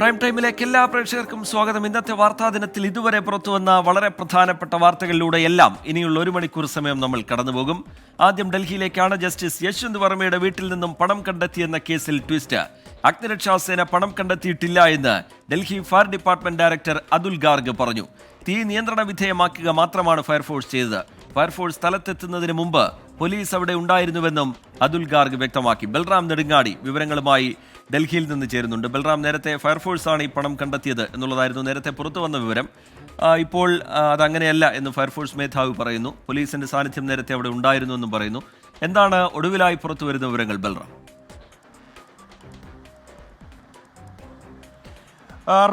Prime ടൈമിലേക്ക് എല്ലാ പ്രേക്ഷകർക്കും സ്വാഗതം. ഇന്നത്തെ വാർത്താ ദിനത്തിൽ ഇതുവരെ പുറത്തുവന്ന വളരെ പ്രധാനപ്പെട്ട വാർത്തകളിലൂടെയെല്ലാം ഇനിയുള്ള 1 മണിക്കൂർ സമയം നമ്മൾ കടന്നുപോകും. ആദ്യം ഡൽഹിയിലേക്കാണ്. ജസ്റ്റിസ് യശ്വന്ത് വർമ്മയുടെ വീട്ടിൽ നിന്നും പണം കണ്ടെത്തിയെന്ന കേസിൽ ട്വിസ്റ്റ്. അഗ്നിരക്ഷാസേന പണം കണ്ടെത്തിയിട്ടില്ല എന്ന് Delhi fire department director Atul Garg പറഞ്ഞു. തീ നിയന്ത്രണ വിധേയമാക്കുക മാത്രമാണ് ഫയർഫോഴ്സ് ചെയ്തത്. ഫയർഫോഴ്സ് സ്ഥലത്തെത്തുന്നതിന് മുമ്പ് പോലീസ് അവിടെ ഉണ്ടായിരുന്നുവെന്നും അതുൽ ഗാർഗ് വ്യക്തമാക്കി. ബൽറാം നെടുങ്ങാടി വിവരങ്ങളുമായി ഡൽഹിയിൽ നിന്ന് ചേരുന്നുണ്ട്. ബൽറാം, നേരത്തെ ഫയർഫോഴ്സാണ് ഈ പണം കണ്ടെത്തിയത് എന്നുള്ളതായിരുന്നു നേരത്തെ പുറത്തു വന്ന വിവരം. ഇപ്പോൾ അതങ്ങനെയല്ല എന്ന് ഫയർഫോഴ്സ് മേധാവി പറയുന്നു. പോലീസിന്റെ സാന്നിധ്യം നേരത്തെ അവിടെ ഉണ്ടായിരുന്നു എന്നും പറയുന്നു. എന്താണ് ഒടുവിലായി പുറത്തു വരുന്ന വിവരങ്ങൾ, ബൽറാം?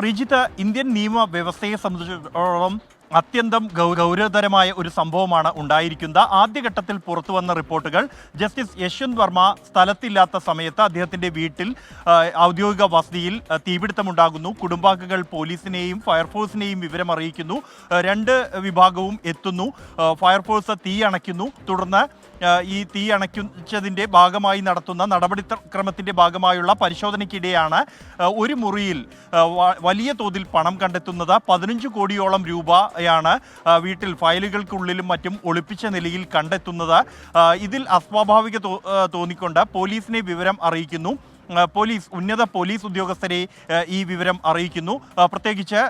റിജിത്ത്, ഇന്ത്യൻ നിയമവ്യവസ്ഥയെ സംബന്ധിച്ചിടത്തോളം അത്യന്തം ഗൗരവതരമായ ഒരു സംഭവമാണ് ഉണ്ടായിരിക്കുന്നത്. ആദ്യഘട്ടത്തിൽ പുറത്തു വന്ന റിപ്പോർട്ടുകൾ ജസ്റ്റിസ് യശ്വന്ത് വർമ്മ സ്ഥലത്തില്ലാത്ത സമയത്ത് അദ്ദേഹത്തിൻ്റെ വീട്ടിൽ ഔദ്യോഗിക വസതിയിൽ തീപിടുത്തമുണ്ടാകുന്നു. കുടുംബാംഗങ്ങൾ പോലീസിനെയും ഫയർഫോഴ്സിനെയും വിവരം അറിയിക്കുന്നു. 2 വിഭാഗവും എത്തുന്നു. ഫയർഫോഴ്സ് തീ അണയ്ക്കുന്നു. തുടർന്ന് ഈ തീ അണയ്ക്കുന്നതിൻ്റെ ഭാഗമായി നടത്തുന്ന നടപടിക്രമത്തിൻ്റെ ഭാഗമായുള്ള പരിശോധനയ്ക്കിടെയാണ് ഒരു മുറിയിൽ വലിയ തോതിൽ പണം കണ്ടെത്തുന്നത്. 15 കോടിയോളം രൂപയാണ് വീട്ടിൽ ഫയലുകൾക്കുള്ളിലും മറ്റും ഒളിപ്പിച്ച നിലയിൽ കണ്ടെത്തുന്നത്. ഇതിൽ അസ്വാഭാവിക തോന്നിക്കൊണ്ട് പോലീസിനെ വിവരം അറിയിക്കുന്നു. ഉന്നത പോലീസ് ഉദ്യോഗസ്ഥരെ ഈ വിവരം അറിയിക്കുന്നു. പ്രത്യേകിച്ച്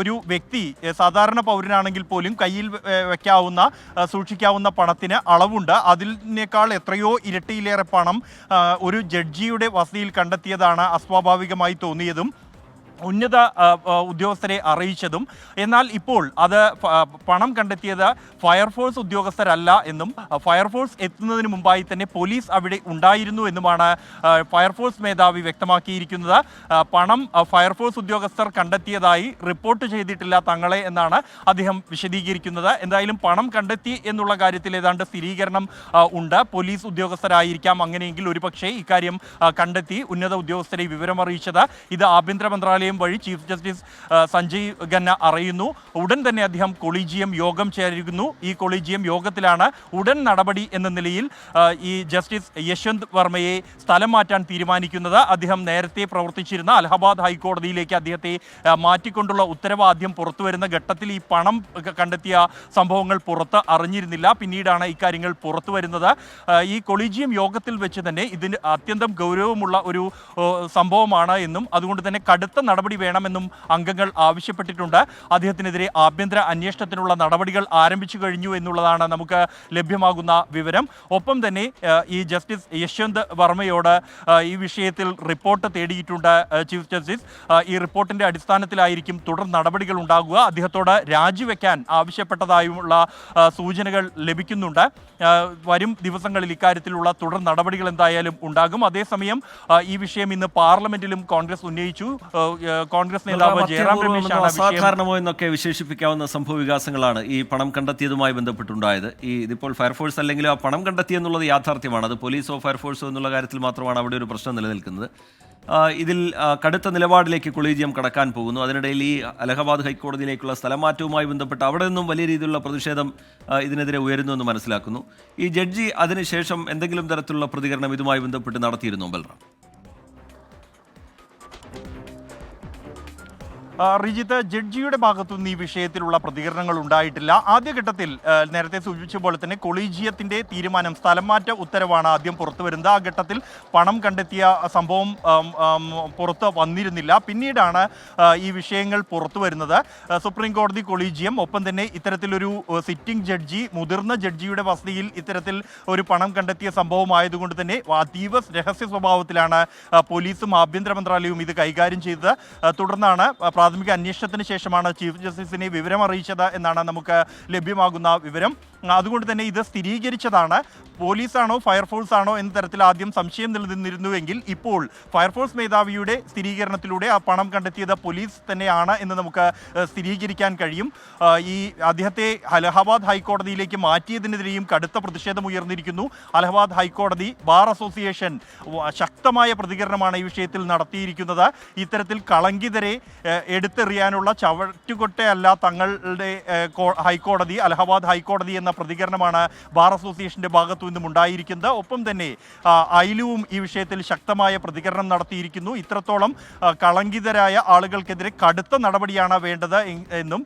ഒരു വ്യക്തി സാധാരണ പൗരനാണെങ്കിൽ പോലും കയ്യിൽ സൂക്ഷിക്കാവുന്ന പണത്തിന് അളവുണ്ട്. അതിനേക്കാൾ എത്രയോ ഇരട്ടിയിലേറെ പണം ഒരു ജഡ്ജിയുടെ വസതിയിൽ കണ്ടെത്തിയതാണ് അസ്വാഭാവികമായി തോന്നിയതും ഉന്നത ഉദ്യോഗസ്ഥരെ അറിയിച്ചതും. എന്നാൽ ഇപ്പോൾ അത് പണം കണ്ടെത്തിയത് ഫയർഫോഴ്സ് ഉദ്യോഗസ്ഥരല്ല എന്നും ഫയർഫോഴ്സ് എത്തുന്നതിന് മുമ്പായി തന്നെ പോലീസ് അവിടെ ഉണ്ടായിരുന്നു എന്നുമാണ് ഫയർഫോഴ്സ് മേധാവി വ്യക്തമാക്കിയിരിക്കുന്നത്. പണം ഫയർഫോഴ്സ് ഉദ്യോഗസ്ഥർ കണ്ടെത്തിയതായി റിപ്പോർട്ട് ചെയ്തിട്ടില്ല തങ്ങളെ എന്നാണ് അദ്ദേഹം വിശദീകരിക്കുന്നത്. എന്തായാലും പണം കണ്ടെത്തി എന്നുള്ള കാര്യത്തിൽ ഏതാണ്ട് സ്ഥിരീകരണം ഉണ്ട്. പോലീസ് ഉദ്യോഗസ്ഥരായിരിക്കാം അങ്ങനെയെങ്കിൽ ഒരുപക്ഷേ ഇക്കാര്യം കണ്ടെത്തി ഉന്നത ഉദ്യോഗസ്ഥരെ വിവരമറിയിച്ചത്. ഇത് ആഭ്യന്തര മന്ത്രാലയം വഴി ചീഫ് ജസ്റ്റിസ് സഞ്ജയ് ഖന്ന അറിയുന്നു. ഉടൻ തന്നെ അദ്ദേഹം കൊളീജിയം യോഗം ചേരുന്നു. ഈ കൊളീജിയം യോഗത്തിലാണ് ഉടൻ നടപടി എന്ന നിലയിൽ ഈ ജസ്റ്റിസ് യശ്വന്ത് വർമ്മയെ സ്ഥലം മാറ്റാൻ തീരുമാനിക്കുന്നത്. അദ്ദേഹം നേരത്തെ പ്രവർത്തിച്ചിരുന്ന അലഹബാദ് ഹൈക്കോടതിയിലേക്ക് അദ്ദേഹത്തെ മാറ്റിക്കൊണ്ടുള്ള ഉത്തരവ് ആദ്യം പുറത്തു വരുന്ന ഘട്ടത്തിൽ ഈ പണം കണ്ടെത്തിയ സംഭവങ്ങൾ പുറത്ത് അറിഞ്ഞിരുന്നില്ല. പിന്നീടാണ് ഇക്കാര്യങ്ങൾ പുറത്തു വരുന്നത്. ഈ കൊളീജിയം യോഗത്തിൽ വെച്ച് തന്നെ ഇതിന് അത്യന്തം ഗൗരവമുള്ള ഒരു സംഭവമാണ് എന്നും അതുകൊണ്ട് തന്നെ കടുത്ത നടപടി വേണമെന്നും അംഗങ്ങൾ ആവശ്യപ്പെട്ടിട്ടുണ്ട്. അദ്ദേഹത്തിനെതിരെ ആഭ്യന്തര അന്വേഷണത്തിനുള്ള നടപടികൾ ആരംഭിച്ചു കഴിഞ്ഞു എന്നുള്ളതാണ് നമുക്ക് ലഭ്യമാകുന്ന വിവരം. ഒപ്പം തന്നെ ഈ ജസ്റ്റിസ് യശ്വന്ത് വർമ്മയോട് ഈ വിഷയത്തിൽ റിപ്പോർട്ട് തേടിയിട്ടുണ്ട് ചീഫ് ജസ്റ്റിസ്. ഈ റിപ്പോർട്ടിൻ്റെ അടിസ്ഥാനത്തിലായിരിക്കും തുടർ നടപടികൾ ഉണ്ടാകുക. അദ്ദേഹത്തോട് രാജിവെക്കാൻ ആവശ്യപ്പെട്ടതായുള്ള സൂചനകൾ ലഭിക്കുന്നുണ്ട്. വരും ദിവസങ്ങളിൽ ഇക്കാര്യത്തിലുള്ള തുടർ നടപടികൾ എന്തായാലും ഉണ്ടാകും. അതേസമയം ഈ വിഷയം ഇന്ന് പാർലമെന്റിലും കോൺഗ്രസ് ഉന്നയിച്ചു. കോൺഗ്രസ് നേതാവ് ജയറാം രമേശാണ് അസാധാരണമോ എന്നൊക്കെ വിശേഷിപ്പിക്കാവുന്ന സംഭവ വികാസങ്ങളാണ് ഈ പണം കണ്ടെത്തിയതുമായി ബന്ധപ്പെട്ടുണ്ടായത്. ഇതിപ്പോൾ ഫയർഫോഴ്സ് അല്ലെങ്കിൽ ആ പണം കണ്ടെത്തിയെന്നുള്ളത് യാഥാർത്ഥ്യമാണ്. അത് പോലീസോ ഫയർഫോഴ്സോ എന്നുള്ള കാര്യത്തിൽ മാത്രമാണ് അവിടെ ഒരു പ്രശ്നം നിലനിൽക്കുന്നത്. ഇതിൽ കടുത്ത നിലപാടിലേക്ക് കൊളീജിയം കടക്കാൻ പോകുന്നു. അതിനിടയിൽ ഈ അലഹബാദ് ഹൈക്കോടതിയിലേക്കുള്ള സ്ഥലമാറ്റവുമായി ബന്ധപ്പെട്ട് അവിടെ നിന്നും വലിയ രീതിയിലുള്ള പ്രതിഷേധം ഇതിനെതിരെ ഉയരുന്നു എന്ന് മനസ്സിലാക്കുന്നു. ഈ ജഡ്ജി അതിനുശേഷം എന്തെങ്കിലും തരത്തിലുള്ള പ്രതികരണം ഇതുമായി ബന്ധപ്പെട്ട് നടത്തിയിരുന്നോ, ബൽറാം? റിജിത്ത്, ജഡ്ജിയുടെ ഭാഗത്തുനിന്ന് ഈ വിഷയത്തിലുള്ള പ്രതികരണങ്ങൾ ഉണ്ടായിട്ടില്ല. ആദ്യഘട്ടത്തിൽ നേരത്തെ സൂചിപ്പിച്ച പോലെ തന്നെ കൊളീജിയത്തിൻ്റെ തീരുമാനം, സ്ഥലം മാറ്റ ഉത്തരവാണ് ആദ്യം പുറത്തു വരുന്നത്. ആ ഘട്ടത്തിൽ പണം കണ്ടെത്തിയ സംഭവം പുറത്ത് വന്നിരുന്നില്ല. പിന്നീടാണ് ഈ വിഷയങ്ങൾ പുറത്തു വരുന്നത്. സുപ്രീം കോടതി കൊളീജിയം, ഒപ്പം തന്നെ ഇത്തരത്തിലൊരു സിറ്റിംഗ് ജഡ്ജി, മുതിർന്ന ജഡ്ജിയുടെ വസതിയിൽ ഇത്തരത്തിൽ ഒരു പണം കണ്ടെത്തിയ സംഭവമായതുകൊണ്ട് തന്നെ അതീവ രഹസ്യ സ്വഭാവത്തിലാണ് പോലീസും ആഭ്യന്തര മന്ത്രാലയവും ഇത് കൈകാര്യം ചെയ്തത്. തുടർന്നാണ് പ്രാഥമിക അന്വേഷണത്തിന് ശേഷമാണ് ചീഫ് ജസ്റ്റിസിനെ വിവരം അറിയിച്ചത് എന്നാണ് നമുക്ക് ലഭ്യമാകുന്ന വിവരം. അതുകൊണ്ട് തന്നെ ഇത് സ്ഥിരീകരിച്ചതാണ്. പോലീസാണോ ഫയർഫോഴ്സ് ആണോ എന്ന തരത്തിൽ ആദ്യം സംശയം നിലനിന്നിരുന്നുവെങ്കിൽ ഇപ്പോൾ ഫയർഫോഴ്സ് മേധാവിയുടെ സ്ഥിരീകരണത്തിലൂടെ ആ പണം കണ്ടെത്തിയത് പോലീസ് തന്നെയാണ് എന്ന് നമുക്ക് സ്ഥിരീകരിക്കാൻ കഴിയും. ഈ അദ്ദേഹത്തെ അലഹബാദ് ഹൈക്കോടതിയിലേക്ക് മാറ്റിയതിനെതിരെയും കടുത്ത പ്രതിഷേധം ഉയർന്നിരിക്കുന്നു. അലഹബാദ് ഹൈക്കോടതി ബാർ അസോസിയേഷൻ ശക്തമായ പ്രതികരണമാണ് ഈ വിഷയത്തിൽ നടത്തിയിരിക്കുന്നത്. ഇത്തരത്തിൽ കളങ്കിതരെ എടുത്തെറിയാനുള്ള ചവറ്റുകൊട്ടയല്ല തങ്ങളുടെ ഹൈക്കോടതി, അലഹബാദ് ഹൈക്കോടതി എന്ന പ്രതികരണമാണ് ബാർ അസോസിയേഷന്റെ ഭാഗത്തു നിന്നും ഉണ്ടായിരിക്കുന്നത്. ഒപ്പം തന്നെ ഐലുവും ഈ വിഷയത്തിൽ ശക്തമായ പ്രതികരണം നടത്തിയിരിക്കുന്നു. ഇത്രത്തോളം കളങ്കിതരായ ആളുകൾക്കെതിരെ കടുത്ത നടപടിയാണ് വേണ്ടത് എന്നും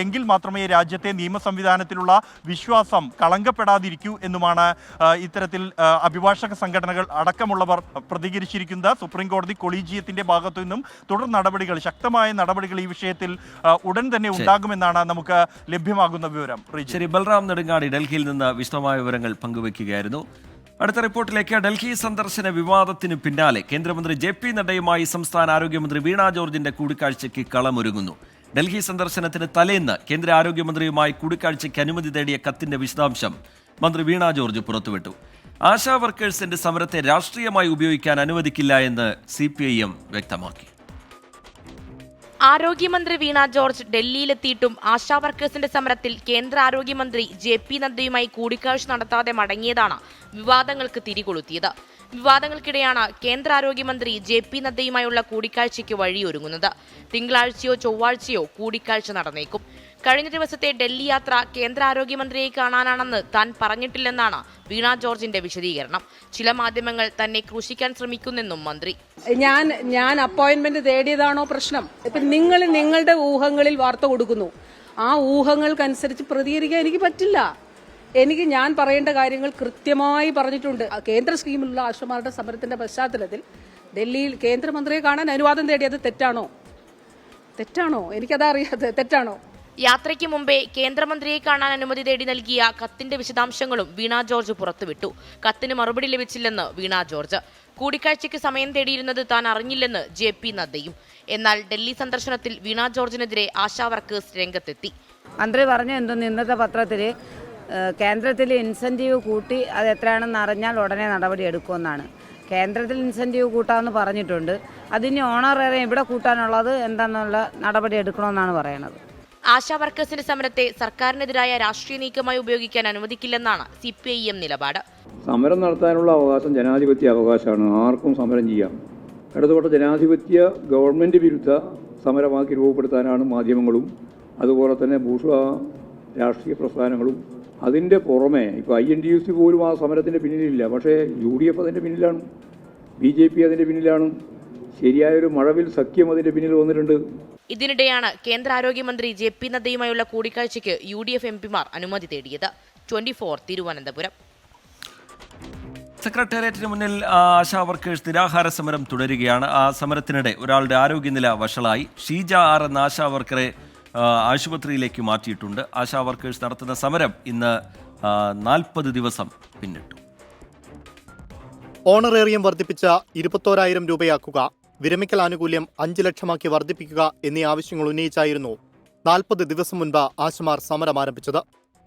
എങ്കിൽ മാത്രമേ രാജ്യത്തെ നിയമ സംവിധാനത്തിലുള്ള വിശ്വാസം കളങ്കപ്പെടാതിരിക്കൂ എന്നുമാണ് ഇത്തരത്തിൽ അഭിഭാഷക സംഘടനകൾ അടക്കമുള്ളവർ പ്രതികരിച്ചിരിക്കുന്നത്. സുപ്രീം കോടതി കൊളീജിയത്തിന്റെ ഭാഗത്തു നിന്നും തുടർ നടപടികൾ, ശക്തമായ നടപടികൾ ഈ വിഷയത്തിൽ ഉടൻ തന്നെ ഉണ്ടാകുമെന്നാണ് നമുക്ക് ലഭ്യമാകുന്ന വിവരം. ശരി, ബൽറാം നെടുങ്ങാടി ഡൽഹിയിൽ നിന്ന് വിശദമായ വിവരങ്ങൾ പങ്കുവയ്ക്കുകയായിരുന്നു. അടുത്ത റിപ്പോർട്ടിലേക്ക്. ഡൽഹി സന്ദർശന വിവാദത്തിന് പിന്നാലെ കേന്ദ്രമന്ത്രി JP നഡ്ഡയുമായി സംസ്ഥാന ആരോഗ്യമന്ത്രി വീണ ജോർജിന്റെ കൂടിക്കാഴ്ചയ്ക്ക് കളമൊരുങ്ങുന്നു. ഡൽഹി സന്ദർശനത്തിന് തലേന്ന് കേന്ദ്ര ആരോഗ്യമന്ത്രിയുമായി കൂടിക്കാഴ്ചയ്ക്ക് അനുമതി തേടിയ കത്തിന്റെ വിശദാംശം മന്ത്രി വീണ ജോർജ് പുറത്തുവിട്ടു. ആശാ വർക്കേഴ്സിന്റെ സമരത്തെ രാഷ്ട്രീയമായി ഉപയോഗിക്കാൻ അനുവദിക്കില്ല എന്ന് CPIM വ്യക്തമാക്കി. ആരോഗ്യമന്ത്രി വീണ ജോർജ് ഡൽഹിയിലെത്തിയിട്ടും ആശാ വർക്കേഴ്സിന്റെ സമരത്തിൽ കേന്ദ്ര ആരോഗ്യമന്ത്രി JP നദ്ദയുമായി കൂടിക്കാഴ്ച നടത്താതെ മടങ്ങിയതാണ് വിവാദങ്ങൾക്ക് തിരികൊളുത്തിയത്. വിവാദങ്ങൾക്കിടെയാണ് കേന്ദ്ര ആരോഗ്യമന്ത്രി JP നദ്ദയുമായുള്ള കൂടിക്കാഴ്ചയ്ക്ക് വഴിയൊരുങ്ങുന്നത്. തിങ്കളാഴ്ചയോ ചൊവ്വാഴ്ചയോ കൂടിക്കാഴ്ച നടന്നേക്കും. കഴിഞ്ഞ ദിവസത്തെ ഡൽഹി യാത്ര കേന്ദ്ര ആരോഗ്യമന്ത്രിയെ കാണാനാണെന്ന് താൻ പറഞ്ഞിട്ടില്ലെന്നാണ് വീണ ജോർജിന്റെ വിശദീകരണം. ചില മാധ്യമങ്ങൾ തന്നെ ക്രൂശിക്കാൻ ശ്രമിക്കുന്നെന്നും മന്ത്രി. ഞാൻ അപ്പോയിന്റ്മെന്റ് തേടിയതാണോ പ്രശ്നം? ഇപ്പൊ നിങ്ങൾ നിങ്ങളുടെ ഊഹങ്ങളിൽ വാർത്ത കൊടുക്കുന്നു. ആ ഊഹങ്ങൾക്കനുസരിച്ച് പ്രതികരിക്കാൻ എനിക്ക് പറ്റില്ല. ഞാൻ പറയേണ്ട കാര്യങ്ങൾ കൃത്യമായി പറഞ്ഞിട്ടുണ്ട്. കേന്ദ്ര സ്കീമിലുള്ള ആശമാരുടെ സമരത്തിന്റെ പശ്ചാത്തലത്തിൽ ഡൽഹിയിൽ കേന്ദ്രമന്ത്രിയെ കാണാൻ അനുവാദം തേടിയത് തെറ്റാണോ? എനിക്കതാ അറിയാതെ. തെറ്റാണോ? യാത്രയ്ക്ക് മുമ്പേ കേന്ദ്രമന്ത്രിയെ കാണാൻ അനുമതി തേടി നൽകിയ കത്തിന്റെ വിശദാംശങ്ങളും വീണ ജോർജ് പുറത്തുവിട്ടു. കത്തിന് മറുപടി ലഭിച്ചില്ലെന്ന് വീണ ജോർജ്. കൂടിക്കാഴ്ചയ്ക്ക് സമയം തേടിയിരുന്നത് താൻ അറിഞ്ഞില്ലെന്ന് JP നദ്ദയും. എന്നാൽ ഡൽഹി സന്ദർശനത്തിൽ വീണ ജോർജിനെതിരെ ആശാ വർക്കേഴ്സ് രംഗത്തെത്തി. മന്ത്രി പറഞ്ഞു എന്തെന്ന് ഇന്നത്തെ പത്രത്തിൽ കേന്ദ്രത്തിൽ ഇൻസെൻറ്റീവ് കൂട്ടി അത് എത്രയാണെന്ന് അറിഞ്ഞാൽ ഉടനെ നടപടി എടുക്കുമെന്നാണ്. കേന്ദ്രത്തിൽ ഇൻസെൻറ്റീവ് കൂട്ടാമെന്ന് പറഞ്ഞിട്ടുണ്ട്. അതിന് ഓണറേറിയം ഇവിടെ കൂട്ടാനുള്ളത് എന്താണെന്നുള്ള നടപടി എടുക്കണമെന്നാണ് പറയുന്നത്. ആശാ വർക്കേഴ്സിന്റെ സമരത്തെ സർക്കാരിനെതിരായ രാഷ്ട്രീയ നീക്കമായി ഉപയോഗിക്കാൻ അനുവദിക്കില്ലെന്നാണ് CPIM നിലപാട്. സമരം നടത്താനുള്ള അവകാശം ജനാധിപത്യ അവകാശമാണ്. ആർക്കും സമരം ചെയ്യാം. ഇടതുപക്ഷ ജനാധിപത്യ ഗവൺമെൻറ് വിരുദ്ധ സമരമാക്കി രൂപപ്പെടുത്താനാണ് മാധ്യമങ്ങളും അതുപോലെ തന്നെ ബൂർഷ്വാ രാഷ്ട്രീയ പ്രസ്ഥാനങ്ങളും. അതിൻ്റെ പുറമെ ഇപ്പോൾ INTUC പോലും ആ സമരത്തിൻ്റെ പിന്നിലില്ല. പക്ഷേ UDF അതിൻ്റെ പിന്നിലാണ്, BJP അതിൻ്റെ പിന്നിലാണ്. ശരിയായൊരു മഴവിൽ സഖ്യം അതിൻ്റെ പിന്നിൽ വന്നിട്ടുണ്ട്. ഇതിനിടെയാണ് കേന്ദ്ര ആരോഗ്യമന്ത്രി JP നദ്ദയുമായുള്ള കൂടിക്കാഴ്ചയ്ക്ക് UDF MPമാർ അനുമതി തേടിയത്. 24 തിരുവനന്തപുരം. സെക്രട്ടേറിയറ്റിന് മുന്നിൽ ആശാ വർക്കേഴ്സ് നിരാഹാര സമരം തുടരുകയാണ്. ആ സമരത്തിനിടെ ഒരാളുടെ ആരോഗ്യനില വഷളായി. ഷീജ R എന്ന ആശാ വർക്കറെ ആശുപത്രിയിലേക്ക് മാറ്റിയിട്ടുണ്ട്. ആശാ വർക്കേഴ്സ് നടത്തുന്ന സമരം ഇന്ന് 40 ദിവസം പിന്നിട്ടു. ഓണറേറിയം വർദ്ധിപ്പിച്ച 21,000 രൂപയാക്കുക, വിരമിക്കൽ ആനുകൂല്യം 5 ലക്ഷമാക്കി വർദ്ധിപ്പിക്കുക എന്നീ ആവശ്യങ്ങൾ ഉന്നയിച്ചായിരുന്നു 40 ദിവസം മുൻപ് ആശമാർ സമരം ആരംഭിച്ചത്.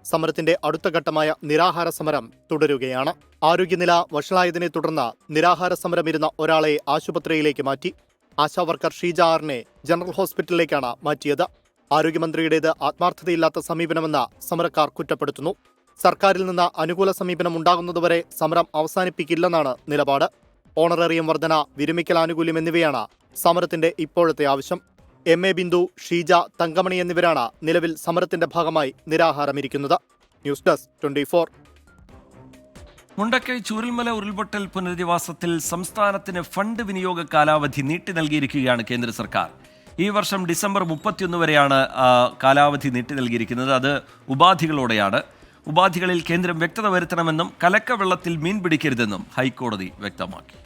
സമരത്തിന്റെ അടുത്ത ഘട്ടമായ നിരാഹാര സമരം തുടരുകയാണ്. ആരോഗ്യനില വഷളായതിനെ തുടർന്ന് നിരാഹാര സമരമിരുന്ന ഒരാളെ ആശുപത്രിയിലേക്ക് മാറ്റി. ആശാ വർക്കർ ഷീജ R-നെ ജനറൽ ഹോസ്പിറ്റലിലേക്കാണ് മാറ്റിയത്. ആരോഗ്യമന്ത്രിയുടേത് ആത്മാർത്ഥതയില്ലാത്ത സമീപനമെന്ന് സമരക്കാർ കുറ്റപ്പെടുത്തുന്നു. സർക്കാരിൽ നിന്ന് അനുകൂല സമീപനം ഉണ്ടാകുന്നതുവരെ സമരം അവസാനിപ്പിക്കില്ലെന്നാണ് നിലപാട്. ഓണറേറിയം വർധന, വിരമിക്കൽ ആനുകൂല്യം എന്നിവയാണ് സമരത്തിന്റെ ഇപ്പോഴത്തെ ആവശ്യം. MA ബിന്ദു, ഷീജ, തങ്കമണി എന്നിവരാണ് നിലവിൽ സമരത്തിന്റെ ഭാഗമായി നിരാഹാരമിരിക്കുന്നത്. News desk 24. മുണ്ടക്കൈ ചൂരൽമല ഉരുൾപൊട്ടൽ പുനരധിവാസത്തിൽ സംസ്ഥാനത്തിന് ഫണ്ട് വിനിയോഗ കാലാവധി നീട്ടി നൽകിയിരിക്കുകയാണ് കേന്ദ്ര സർക്കാർ. ഈ വർഷം ഡിസംബർ 31 വരെയാണ് കാലാവധി നീട്ടി നൽകിയിരിക്കുന്നത്. അത് ഉപാധികളോടെയാണ്. ഉപാധികളിൽ കേന്ദ്രം വ്യക്തത വരുത്തണമെന്നും കലക്കവെള്ളത്തിൽ മീൻ പിടിക്കരുതെന്നും ഹൈക്കോടതി വ്യക്തമാക്കി.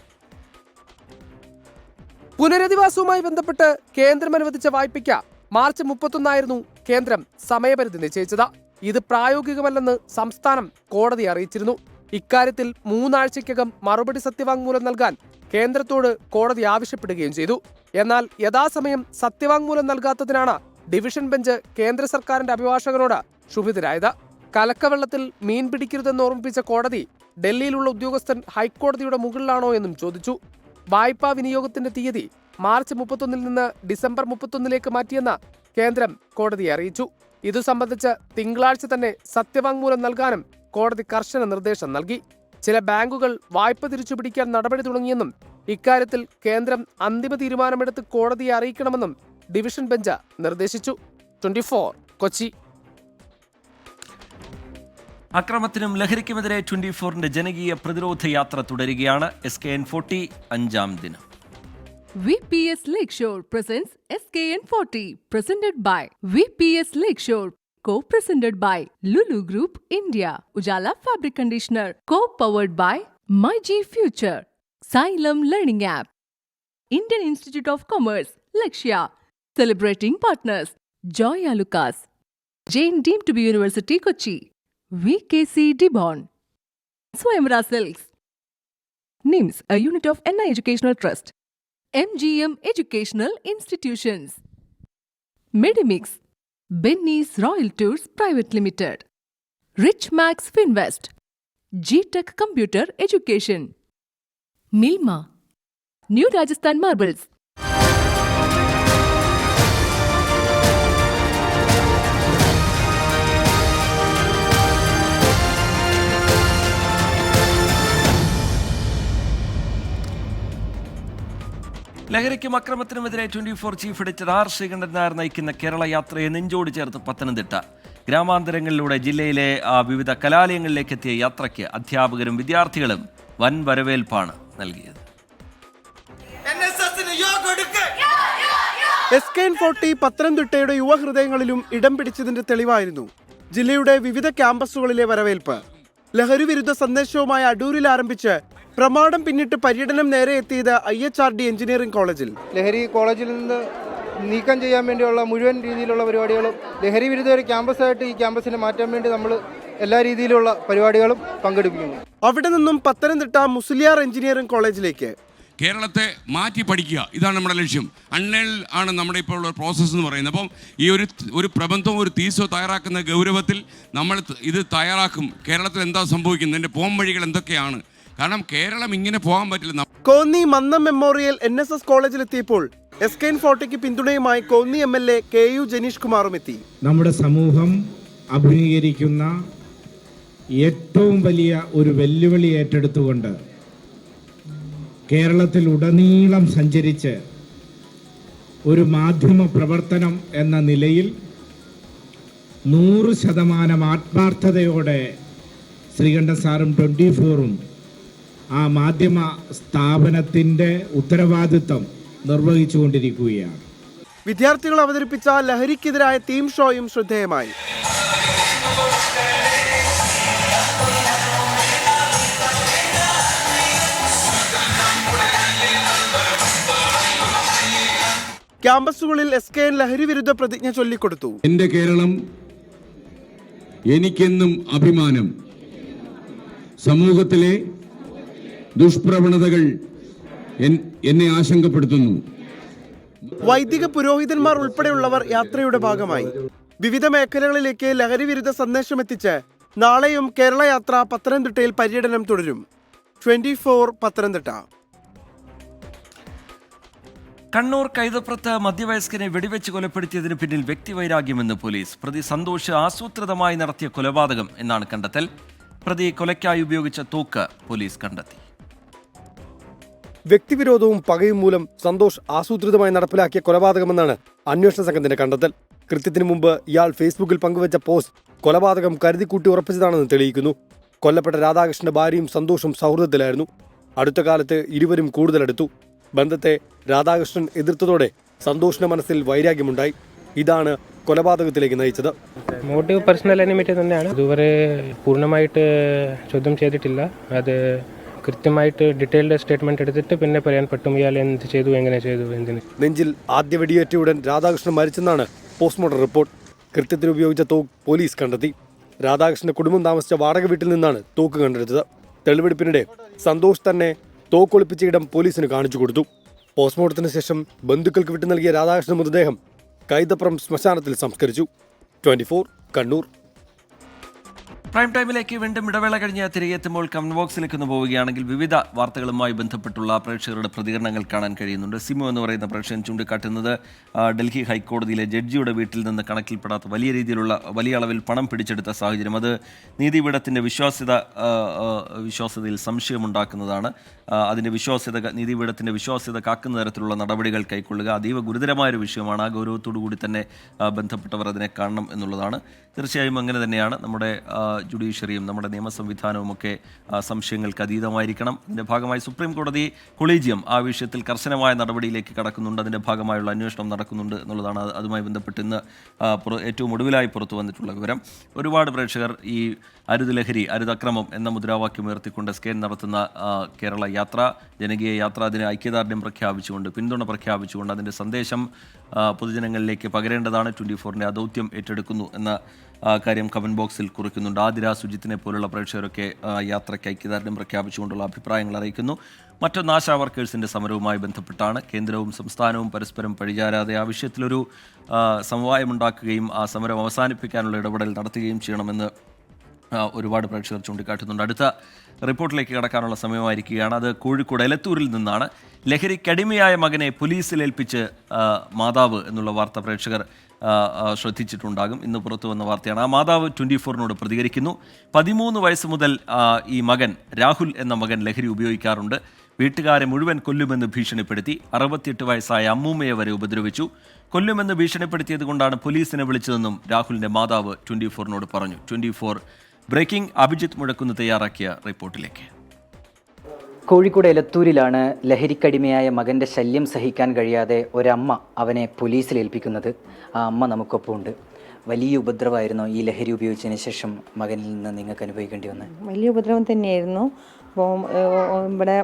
പുനരധിവാസവുമായി ബന്ധപ്പെട്ട് കേന്ദ്രം അനുവദിച്ച വായ്പയ്ക്ക് മാർച്ച് 31 കേന്ദ്രം സമയപരിധി നിശ്ചയിച്ചത്. ഇത് പ്രായോഗികമല്ലെന്ന് സംസ്ഥാനം കോടതിയെ അറിയിച്ചിരുന്നു. ഇക്കാര്യത്തിൽ 3 ആഴ്ചയ്ക്കകം മറുപടി സത്യവാങ്മൂലം നൽകാൻ കേന്ദ്രത്തോട് കോടതി ആവശ്യപ്പെടുകയും ചെയ്തു. എന്നാൽ യഥാസമയം സത്യവാങ്മൂലം നൽകാത്തതിനാണ് ഡിവിഷൻ ബെഞ്ച് കേന്ദ്ര സർക്കാരിന്റെ അഭിഭാഷകനോട് ക്ഷുഭിതരായത്. കലക്കവെള്ളത്തിൽ മീൻ പിടിക്കരുതെന്ന് ഓർമ്മിപ്പിച്ച കോടതി ഡൽഹിയിലുള്ള ഉദ്യോഗസ്ഥൻ ഹൈക്കോടതിയുടെ മുകളിലാണോ എന്നും ചോദിച്ചു. വായ്പാ വിനിയോഗത്തിന്റെ തീയതി മാർച്ച് 31 നിന്ന് ഡിസംബർ 31 മാറ്റിയെന്ന് കേന്ദ്രം കോടതിയെ അറിയിച്ചു. ഇതു സംബന്ധിച്ച് തിങ്കളാഴ്ച തന്നെ സത്യവാങ്മൂലം നൽകാനും കോടതി കർശന നിർദ്ദേശം നൽകി. ചില ബാങ്കുകൾ വായ്പ തിരിച്ചുപിടിക്കാൻ നടപടി തുടങ്ങിയെന്നും ഇക്കാര്യത്തിൽ കേന്ദ്രം അന്തിമ തീരുമാനമെടുത്ത് കോടതിയെ അറിയിക്കണമെന്നും ഡിവിഷൻ ബെഞ്ച് നിർദ്ദേശിച്ചു. 24 കൊച്ചി. അക്രമത്തിനും ലഹരിക്കുമെതിരെ 24-ന്റെ ജനകീയ പ്രതിരോധ യാത്ര തുടരുകയാണ്. SKN40 5-ാം ദിനം. VPS Lakeshore presents SKN40, presented by VPS Lakeshore, co-presented by Lulu Group India, Ujala Fabric Conditioner, co-powered by MyG Future, Xylem Learning App, Indian Institute of Commerce, Lakshya, celebrating partners, Joya Lucas, Jain deemed to be University Kochi, VKC Dibon, Swayamvara Silks, NIMS, a unit of NI Educational Trust, MGM Educational Institutions, Medimix, Benny's Royal Tours Private Limited, Rich Max Finvest, G-Tech Computer Education, Milma, New Rajasthan Marbles. ലഹരിക്കും അക്രമത്തിനുമെതിരെ 24 chief editor R Sreekandan Nair നയിക്കുന്ന കേരള യാത്രയെ നെഞ്ചോട് ചേർത്ത് പത്തനംതിട്ട. ഗ്രാമാന്തരങ്ങളിലൂടെ ജില്ലയിലെ വിവിധ കലാലയങ്ങളിലേക്ക് എത്തിയ യാത്രയ്ക്ക് അധ്യാപകരും വിദ്യാർത്ഥികളും വൻ വരവേൽപ്പാണ് നൽകിയത്. SKN40 പത്തനംതിട്ടയുടെ യുവഹൃദയങ്ങളിലും ഇടം പിടിച്ചതിന്റെ തെളിവായിരുന്നു ജില്ലയുടെ വിവിധ ക്യാമ്പസുകളിലെ വരവേൽപ്പ്. ലഹരിവിരുദ്ധ സന്ദേശവുമായി അടൂരിൽ ആരംഭിച്ച് പ്രമാണം പിന്നിട്ട് പര്യടനം നേരെ എത്തിയത് IHRD എഞ്ചിനീയറിംഗ് കോളേജിൽ. ലഹരി കോളേജിൽ നിന്ന് നീക്കം ചെയ്യാൻ വേണ്ടിയുള്ള മുഴുവൻ രീതിയിലുള്ള പരിപാടികളും ലഹരി വിരുദ്ധ ഒരു ക്യാമ്പസായിട്ട് ഈ ക്യാമ്പസിനെ മാറ്റാൻ വേണ്ടി നമ്മൾ എല്ലാ രീതിയിലുള്ള പരിപാടികളും പങ്കെടുപ്പിക്കുന്നു. അവിടെ നിന്നും പത്തനംതിട്ട മുസ്ലിയാർ എഞ്ചിനീയറിംഗ് കോളേജിലേക്ക്. കേരളത്തെ മാറ്റി പഠിക്കുക, ഇതാണ് നമ്മുടെ ലക്ഷ്യം. അൺലൈനിൽ ആണ് നമ്മുടെ ഇപ്പോൾ ഉള്ള പ്രോസസ്സ് എന്ന് പറയുന്നത്. അപ്പം ഈ ഒരു പ്രബന്ധവും ഒരു തീസോ തയ്യാറാക്കുന്ന ഗൗരവത്തിൽ നമ്മൾ ഇത് തയ്യാറാക്കും. കേരളത്തിൽ എന്താ സംഭവിക്കുന്നത്, ഇതിൻ്റെ പോം വഴികൾ എന്തൊക്കെയാണ്, കാരണം കേരളം ഇങ്ങനെ പോകാൻ പറ്റില്ല. Konni Mannam memorial NSS കോളേജിലെത്തിയപ്പോൾ SKN40 പിന്തുണയുമായി കോന്നി MLA KU ജനീഷ് കുമാറും എത്തി. നമ്മുടെ സമൂഹം അഭിമുഖീകരിക്കുന്ന ഏറ്റവും വലിയ ഒരു വെല്ലുവിളി ഏറ്റെടുത്തുകൊണ്ട് കേരളത്തിൽ ഉടനീളം സഞ്ചരിച്ച് ഒരു മാധ്യമ പ്രവർത്തനം എന്ന നിലയിൽ 100% ആത്മാർത്ഥതയോടെ ശ്രീകണ്ഠൻ സാറും 24ഉം ആ മാധ്യമ സ്ഥാപനത്തിൻ്റെ ഉത്തരവാദിത്വം നിർവഹിച്ചുകൊണ്ടിരിക്കുകയാണ്. വിദ്യാർത്ഥികൾ അവതരിപ്പിച്ച ലഹരിക്കെതിരായ തീം ഷോയും ശ്രദ്ധേയമായി. ക്യാമ്പസുകളിൽ SKN ലഹരി വിരുദ്ധ പ്രതിജ്ഞ ചൊല്ലിക്കൊടുത്തു. എൻ്റെ കേരളം എനിക്കെന്നും അഭിമാനം. സമൂഹത്തിലെ ദുഷ്പ്രവണതകൾ എന്നെ ആശങ്കപ്പെടുത്തുന്നു. വൈദിക പുരോഹിതന്മാർ ഉൾപ്പെടെയുള്ളവർ യാത്രയുടെ ഭാഗമായി. വിവിധ മേഖലകളിലേക്ക് ലഹരി വിരുദ്ധ സന്ദേശം എത്തിച്ച് നാളെയും കേരള യാത്ര പത്തനംതിട്ടയിൽ പര്യടനം തുടരും. 24 പത്തനംതിട്ട. കണ്ണൂർ കൈതപ്രത്ത് മധ്യവയസ്കനെ വെടിവെച്ച് കൊലപ്പെടുത്തിയതിന് പിന്നിൽ വ്യക്തിവൈരാഗ്യമെന്ന് പോലീസ്. പ്രതി സന്തോഷ് ആസൂത്രിതമായി നടത്തിയ കൊലപാതകം എന്നാണ് കണ്ടെത്തൽ. പ്രതി കൊലയ്ക്കായി ഉപയോഗിച്ച തോക്ക് പോലീസ് കണ്ടെത്തി. വ്യക്തിവിരോധവും പകയും മൂലം സന്തോഷ് ആസൂത്രിതമായി നടപ്പിലാക്കിയ കൊലപാതകമെന്നാണ് അന്വേഷണ സംഘത്തിന്റെ കണ്ടെത്തൽ. കൃത്യത്തിന് മുമ്പ് ഇയാൾ ഫേസ്ബുക്കിൽ പങ്കുവച്ച പോസ്റ്റ് കൊലപാതകം കരുതിക്കൂട്ടി ഉറപ്പിച്ചതാണെന്ന് തെളിയിക്കുന്നു. കൊല്ലപ്പെട്ട രാധാകൃഷ്ണന്റെ ഭാര്യയും സന്തോഷും സൗഹൃദത്തിലായിരുന്നു. അടുത്ത കാലത്ത് ഇരുവരും കൂടുതലെടുത്തു. ബന്ധത്തെ രാധാകൃഷ്ണൻ എതിർത്തതോടെ സന്തോഷിന്റെ മനസ്സിൽ വൈരാഗ്യമുണ്ടായി. ഇതാണ് കൊലപാതകത്തിലേക്ക് നയിച്ചത്. മോട്ടീവ് പേഴ്സണൽ എനിമിറ്റി തന്നെയാണ്. ഇതുവരെ പൂർണ്ണമായിട്ട് ചോദ്യം ചെയ്തിട്ടില്ല. അത് കൃത്യമായിട്ട് ഡീറ്റെയിൽഡ് സ്റ്റേറ്റ്മെന്റ് എടുത്തിട്ട് പിന്നെ പറയാൻ പറ്റും ഇയാൾ എന്ത് ചെയ്തു, എങ്ങനെ ചെയ്തു, എന്തിന്. നെഞ്ചിൽ ആദ്യ വെടിയേറ്റയുടൻ രാധാകൃഷ്ണൻ മരിച്ചെന്നാണ് പോസ്റ്റ്മോർട്ടം റിപ്പോർട്ട്. കൃത്യത്തിന് ഉപയോഗിച്ച തോക്ക് പോലീസ് കണ്ടെത്തി. രാധാകൃഷ്ണന്റെ കുടുംബം താമസിച്ച വാടക വീട്ടിൽ നിന്നാണ് തോക്ക് കണ്ടെടുത്തത്. തെളിവെടുപ്പിനിടെ സന്തോഷ് തന്നെ തോക്കൊളിപ്പിച്ച ഇടം പോലീസിന് കാണിച്ചു കൊടുത്തു. പോസ്റ്റ്മോർട്ടത്തിന് ശേഷം ബന്ധുക്കൾക്ക് വിട്ടു നൽകിയ രാധാകൃഷ്ണൻ മൃതദേഹം കൈതപ്രം ശ്മശാനത്തിൽ സംസ്കരിച്ചു. 24 കണ്ണൂർ. പ്രൈം ടൈമിലേക്ക് വീണ്ടും ഇടവേള കഴിഞ്ഞ് തിരികെ എത്തുമ്പോൾ കമന്റ് ബോക്സിലേക്ക് ഒന്ന് പോവുകയാണെങ്കിൽ വിവിധ വാർത്തകളുമായി ബന്ധപ്പെട്ടുള്ള പ്രേക്ഷകരുടെ പ്രതികരണങ്ങൾ കാണാൻ കഴിയുന്നുണ്ട്. സിമു എന്ന് പറയുന്ന പ്രേക്ഷകൻ ചൂണ്ടിക്കാട്ടുന്നത് ഡൽഹി ഹൈക്കോടതിയിലെ ജഡ്ജിയുടെ വീട്ടിൽ നിന്ന് കണക്കിൽപ്പെടാത്ത വലിയ അളവിൽ പണം പിടിച്ചെടുത്ത സാഹചര്യം, അത് നീതിപീഠത്തിൻ്റെ വിശ്വാസ്യതയിൽ സംശയമുണ്ടാക്കുന്നതാണ്. നീതിപീഠത്തിൻ്റെ വിശ്വാസ്യത കാക്കുന്ന തരത്തിലുള്ള നടപടികൾ കൈക്കൊള്ളുക അതീവ ഗുരുതരമായൊരു വിഷയമാണ്. ആ ഗൗരവത്തോടു കൂടി തന്നെ ബന്ധപ്പെട്ടവർ അതിനെ കാണണം എന്നുള്ളതാണ്. തീർച്ചയായും അങ്ങനെ തന്നെയാണ്. നമ്മുടെ ജുഡീഷ്യറിയും നമ്മുടെ നിയമ സംവിധാനവും ഒക്കെ സംശയങ്ങൾക്ക് അതീതമായിരിക്കണം. ഇതിൻ്റെ ഭാഗമായി സുപ്രീം കോടതി കൊളീജിയം ആ വിഷയത്തിൽ കർശനമായ നടപടിയിലേക്ക് കടക്കുന്നുണ്ട്. അതിൻ്റെ ഭാഗമായുള്ള അന്വേഷണം നടക്കുന്നുണ്ട് എന്നുള്ളതാണ് അതുമായി ബന്ധപ്പെട്ട് ഇന്ന് ഏറ്റവും ഒടുവിലായി പുറത്തു വന്നിട്ടുള്ള വിവരം. ഒരുപാട് പ്രേക്ഷകർ ഈ അരുത് ലഹരി അരുതക്രമം എന്ന മുദ്രാവാക്യം ഉയർത്തിക്കൊണ്ട് SKN നടത്തുന്ന കേരള യാത്ര, ജനകീയ യാത്ര, അതിന് ഐക്യദാർഢ്യം പ്രഖ്യാപിച്ചുകൊണ്ട്, പിന്തുണ പ്രഖ്യാപിച്ചുകൊണ്ട് അതിൻ്റെ സന്ദേശം പൊതുജനങ്ങളിലേക്ക് പകരേണ്ടതാണ്. 24-ന്റെ ആ ദൗത്യം ഏറ്റെടുക്കുന്നു എന്ന കാര്യം കമന്റ് ബോക്സിൽ കുറിക്കുന്നുണ്ട്. ആതിര, സുജിത്തിനെ പോലുള്ള പ്രേക്ഷകരൊക്കെ യാത്രയ്ക്ക് ഐക്യദാർഢ്യം പ്രഖ്യാപിച്ചുകൊണ്ടുള്ള അഭിപ്രായങ്ങൾ അറിയിക്കുന്നു. മറ്റൊന്ന് ആശാ വർക്കേഴ്സിൻ്റെ സമരവുമായി ബന്ധപ്പെട്ടാണ്. കേന്ദ്രവും സംസ്ഥാനവും പരസ്പരം പഴിചാരാതെ ആ വിഷയത്തിലൊരു സമവായമുണ്ടാക്കുകയും ആ സമരം അവസാനിപ്പിക്കാനുള്ള ഇടപെടൽ നടത്തുകയും ചെയ്യണമെന്ന് ഒരുപാട് പ്രേക്ഷകർ ചൂണ്ടിക്കാട്ടുന്നുണ്ട്. അടുത്ത റിപ്പോർട്ടിലേക്ക് കടക്കാനുള്ള സമയമായിരിക്കുകയാണ്. അത് കോഴിക്കോട് എലത്തൂരിൽ നിന്നാണ്. ലഹരിക്കടിമയായ മകനെ പോലീസിലേൽപ്പിച്ച് മാതാവ് എന്നുള്ള വാർത്ത പ്രേക്ഷകർ ശ്രദ്ധിച്ചിട്ടുണ്ടാകും. ഇന്ന് പുറത്തു വന്ന വാർത്തയാണ്. ആ മാതാവ് 24-നോട് പ്രതികരിക്കുന്നു. 13 വയസ്സ് മുതൽ ഈ മകൻ രാഹുൽ എന്ന മകൻ ലഹരി ഉപയോഗിക്കാറുണ്ട്. വീട്ടുകാരെ മുഴുവൻ കൊല്ലുമെന്ന് ഭീഷണിപ്പെടുത്തി. 68 വയസ്സായ അമ്മൂമ്മയെ വരെ ഉപദ്രവിച്ചു. കൊല്ലുമെന്ന് ഭീഷണിപ്പെടുത്തിയത് കൊണ്ടാണ് പോലീസിനെ വിളിച്ചതെന്നും രാഹുലിന്റെ മാതാവ് 24-നോട് പറഞ്ഞു. 24 ബ്രേക്കിംഗ് അഭിജിത്ത് മുഴക്കുന്ന് തയ്യാറാക്കിയ റിപ്പോർട്ടിലേക്ക്. കോഴിക്കോട് എലത്തൂരിലാണ് ലഹരിക്കടിമയായ മകൻ്റെ ശല്യം സഹിക്കാൻ കഴിയാതെ ഒരമ്മ അവനെ പോലീസിലേൽപ്പിക്കുന്നത്. ആ അമ്മ നമുക്കൊപ്പം ഉണ്ട്. വലിയ ഉപദ്രവമായിരുന്നു ഈ ലഹരി ഉപയോഗിച്ചതിന് ശേഷം മകനിൽ നിന്ന് നിങ്ങൾക്ക് അനുഭവിക്കേണ്ടി വന്നത്? വലിയ ഉപദ്രവം തന്നെയായിരുന്നു. അപ്പോൾ ഇവിടെ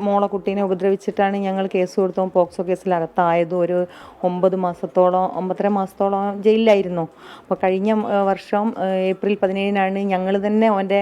മോളെ കുട്ടീനെ ഉപദ്രവിച്ചിട്ടാണ് ഞങ്ങൾ കേസ് കൊടുത്തപ്പോൾ പോക്സോ കേസിലകത്തായത്. ഒരു 9.5 മാസത്തോളം ജയിലിലായിരുന്നു. അപ്പോൾ കഴിഞ്ഞ വർഷം ഏപ്രിൽ 17-നാണ് ഞങ്ങൾ തന്നെ ഓൻ്റെ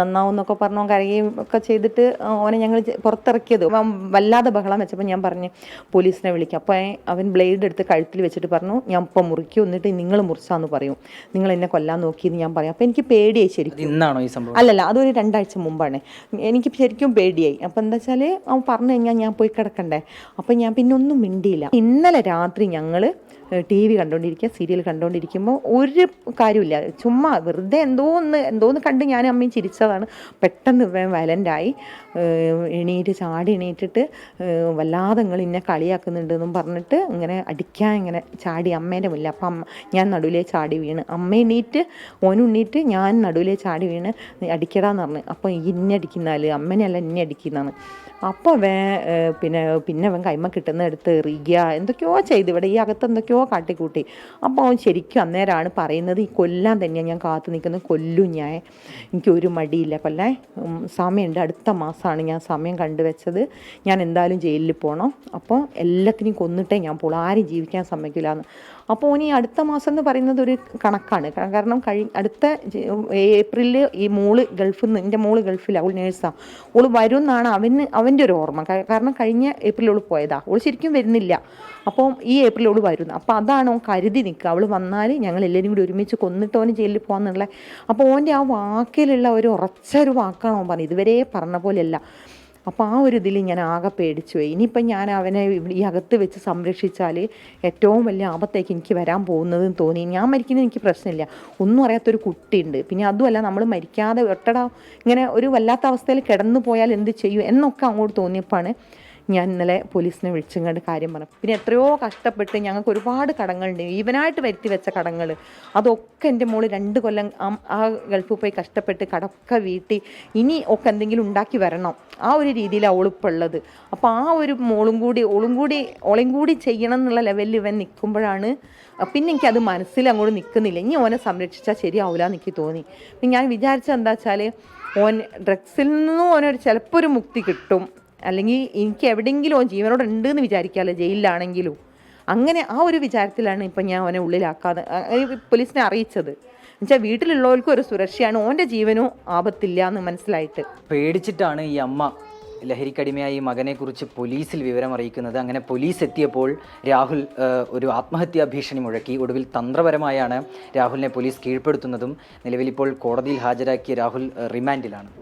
നന്നാവുന്നൊക്കെ പറഞ്ഞു കരയുകയും ഒക്കെ ചെയ്തിട്ട് ഓനെ ഞങ്ങൾ പുറത്തിറക്കിയത്. വല്ലാതെ ബഹളം വെച്ചപ്പോൾ ഞാൻ പറഞ്ഞു പോലീസിനെ വിളിക്കാം. അപ്പോൾ അവൻ ബ്ലേഡ് എടുത്ത് കഴുത്തിൽ വെച്ചിട്ട് പറഞ്ഞു ഞാൻ ഇപ്പം മുറിക്കും, എന്നിട്ട് നിങ്ങൾ മുറിച്ചാന്ന് പറയും, നിങ്ങൾ എന്നെ കൊല്ലാൻ നോക്കിയെന്ന് ഞാൻ പറയും. അപ്പോൾ എനിക്ക് പേടിയായി ശരിക്കും. ഇന്നാണോ ഈ സംഭവം? അല്ലല്ല, അതൊരു 2 ആഴ്ച മുമ്പാണ്. എനിക്ക് ശരിക്കും പേടിയായി. അപ്പം എന്താ വെച്ചാൽ അവൻ പറഞ്ഞു കഴിഞ്ഞാൽ ഞാൻ പോയി കിടക്കണ്ടേ. അപ്പം ഞാൻ പിന്നെ ഒന്നും മിണ്ടിയില്ല. ഇന്നലെ രാത്രി ഞങ്ങൾ TV കണ്ടുകൊണ്ടിരിക്കുക, സീരിയൽ കണ്ടുകൊണ്ടിരിക്കുമ്പോൾ ഒരു കാര്യമില്ല, ചുമ്മാ വെറുതെ എന്തോന്ന് കണ്ട് ഞാനും അമ്മയും ചിരിച്ചതാണ്. പെട്ടെന്ന് വയലൻ്റായി ചാടി എണീറ്റിട്ട് വല്ലാതെ നിങ്ങൾ ഇന്നെ കളിയാക്കുന്നുണ്ടെന്നും പറഞ്ഞിട്ട് ഇങ്ങനെ അടിക്കാൻ ഇങ്ങനെ ചാടി അമ്മേൻ്റെ മുന്നിൽ. അപ്പം ഞാൻ നടുവിലേ ചാടി വീണ്, അമ്മ എണീറ്റ് ഓനും എണീറ്റ് ഞാൻ നടുവിലേ ചാടി വീണ് അടിക്കടാന്ന് പറഞ്ഞു. അപ്പോൾ ഇന്നെ അടിക്കുന്നാല് അമ്മനെയല്ല ഇന്നെ അടിക്കുന്നതാണ്. അപ്പോൾ പിന്നെ അവൻ കൈമ കിട്ടുന്നെടുത്ത് എറിയുക എന്തൊക്കെയോ ചെയ്ത് ഇവിടെ ഈ അകത്ത് എന്തൊക്കെയോ കാട്ടിക്കൂട്ടി. അപ്പോൾ അവൻ ശരിക്കും അന്നേരമാണ് പറയുന്നത് ഈ കൊല്ലാൻ തന്നെയാണ് ഞാൻ കാത്തു നിൽക്കുന്നത്, കൊല്ലും ഞാൻ, എനിക്കൊരു മടിയില്ല കൊല്ലാൻ. സമയമുണ്ട്, അടുത്ത മാസമാണ് ഞാൻ സമയം കണ്ടുവച്ചത്, ഞാൻ എന്തായാലും ജയിലിൽ പോകണം, അപ്പോൾ എല്ലാത്തിനെയും കൊന്നിട്ടേ ഞാൻ പോകും, ആരും ജീവിക്കാൻ സമ്മതിക്കില്ല എന്ന്. അപ്പോൾ ഓന് ഈ അടുത്ത മാസം എന്ന് പറയുന്നത് ഒരു കണക്കാണ്. കാരണം അടുത്ത ഏപ്രിലിൽ ഈ മോള് ഗൾഫിൽ നിന്ന്, എൻ്റെ മോള് ഗൾഫിലാണ്, അവൾ നേഴ്സാണ്, അവൾ വരും എന്നാണ് അവൻ്റെ ഒരു ഓർമ്മ. കാരണം കഴിഞ്ഞ ഏപ്രിൽ അവൾ പോയതാ, അവൾ ശരിക്കും വരുന്നില്ല. അപ്പോൾ ഈ ഏപ്രിൽ അവൾ വരുന്നു. അപ്പോൾ അതാണ് ഓൻ കരുതി നിൽക്കുക, അവൾ വന്നാൽ ഞങ്ങൾ എല്ലാവരും കൂടി ഒരുമിച്ച് കൊന്നിട്ട് ഓന് ജയിലിൽ പോകാമെന്നുള്ള. അപ്പോൾ ഓൻ്റെ ആ വാക്കിലുള്ള ഒരു ഉറച്ചൊരു വാക്കാണ് ഓൻ പറഞ്ഞത്, ഇതുവരെ പറഞ്ഞ പോലെയല്ല. അപ്പോൾ ആ ഒരു ഇതിൽ ഞാൻ ആകെ പേടിച്ചു പോയി. ഇനിയിപ്പം ഞാൻ അവനെ ഈ അകത്ത് വെച്ച് സംരക്ഷിച്ചാൽ ഏറ്റവും വലിയ ആപത്തേക്ക് എനിക്ക് വരാൻ പോകുന്നതെന്ന് തോന്നി. ഞാൻ മരിക്കുന്നത് എനിക്ക് പ്രശ്നമില്ല, ഒന്നും അറിയാത്തൊരു കുട്ടിയുണ്ട്, പിന്നെ അതുമല്ല നമ്മൾ മരിക്കാതെ ഇങ്ങനെ ഒരു വല്ലാത്ത അവസ്ഥയിൽ കിടന്നു പോയാൽ എന്ത് ചെയ്യും എന്നൊക്കെ അങ്ങോട്ട് തോന്നിയപ്പോഴാണ് ഞാൻ ഇന്നലെ പോലീസിനെ വിളിച്ചങ്ങോട്ട് കാര്യം പറഞ്ഞു. പിന്നെ എത്രയോ കഷ്ടപ്പെട്ട് ഞങ്ങൾക്ക് ഒരുപാട് കടങ്ങളുണ്ട്, ഈവനായിട്ട് വരുത്തി വെച്ച കടങ്ങൾ, അതൊക്കെ എൻ്റെ മോള് 2 കൊല്ലം ആ ഗൾഫിൽ പോയി കഷ്ടപ്പെട്ട് കടമൊക്കെ വീട്ടി ഇനി ഒക്കെ എന്തെങ്കിലും ഉണ്ടാക്കി വരണം, ആ ഒരു രീതിയിലാണ് അവളിപ്പോൾ ഉള്ളത്. അപ്പോൾ ആ ഒരു ഓളെയും കൂടി ചെയ്യണം എന്നുള്ള ലെവലിൽ ഇവൻ നിൽക്കുമ്പോഴാണ് പിന്നെ എനിക്കത് മനസ്സിൽ അങ്ങോട്ട് നിൽക്കുന്നില്ല, ഇനി ഓനെ സംരക്ഷിച്ചാൽ ശരിയാവില്ല എനിക്ക് തോന്നി. പിന്നെ ഞാൻ വിചാരിച്ചത് എന്താ വെച്ചാൽ ഓൻ ഡ്രഗ്സിൽ നിന്നും ഓനൊരു ചിലപ്പോൾ ഒരു മുക്തി കിട്ടും, അല്ലെങ്കിൽ എനിക്ക് എവിടെയെങ്കിലും ഓൻ ജീവനോട് ഉണ്ട് എന്ന് വിചാരിക്കാമല്ലോ ജയിലിലാണെങ്കിലും. അങ്ങനെ ആ ഒരു വിചാരത്തിലാണ് ഇപ്പം ഞാൻ അവനെ ഉള്ളിലാക്കാതെ പോലീസിനെ അറിയിച്ചത്. എന്നുവെച്ചാൽ വീട്ടിലുള്ളവർക്കും ഒരു സുരക്ഷയാണ്, ഓൻ്റെ ജീവനും ആപത്തില്ല എന്ന് മനസ്സിലായിട്ട്. പേടിച്ചിട്ടാണ് ഈ അമ്മ ലഹരിക്കടിമയായി മകനെക്കുറിച്ച് പോലീസിൽ വിവരം അറിയിക്കുന്നത്. അങ്ങനെ പോലീസ് എത്തിയപ്പോൾ രാഹുൽ ഒരു ആത്മഹത്യാ ഭീഷണി മുഴക്കി. ഒടുവിൽ തന്ത്രപരമായാണ് രാഹുലിനെ പോലീസ് കീഴ്പ്പെടുത്തുന്നതും. നിലവിൽ ഇപ്പോൾ കോടതിയിൽ ഹാജരാക്കിയ രാഹുൽ റിമാൻഡിലാണ്.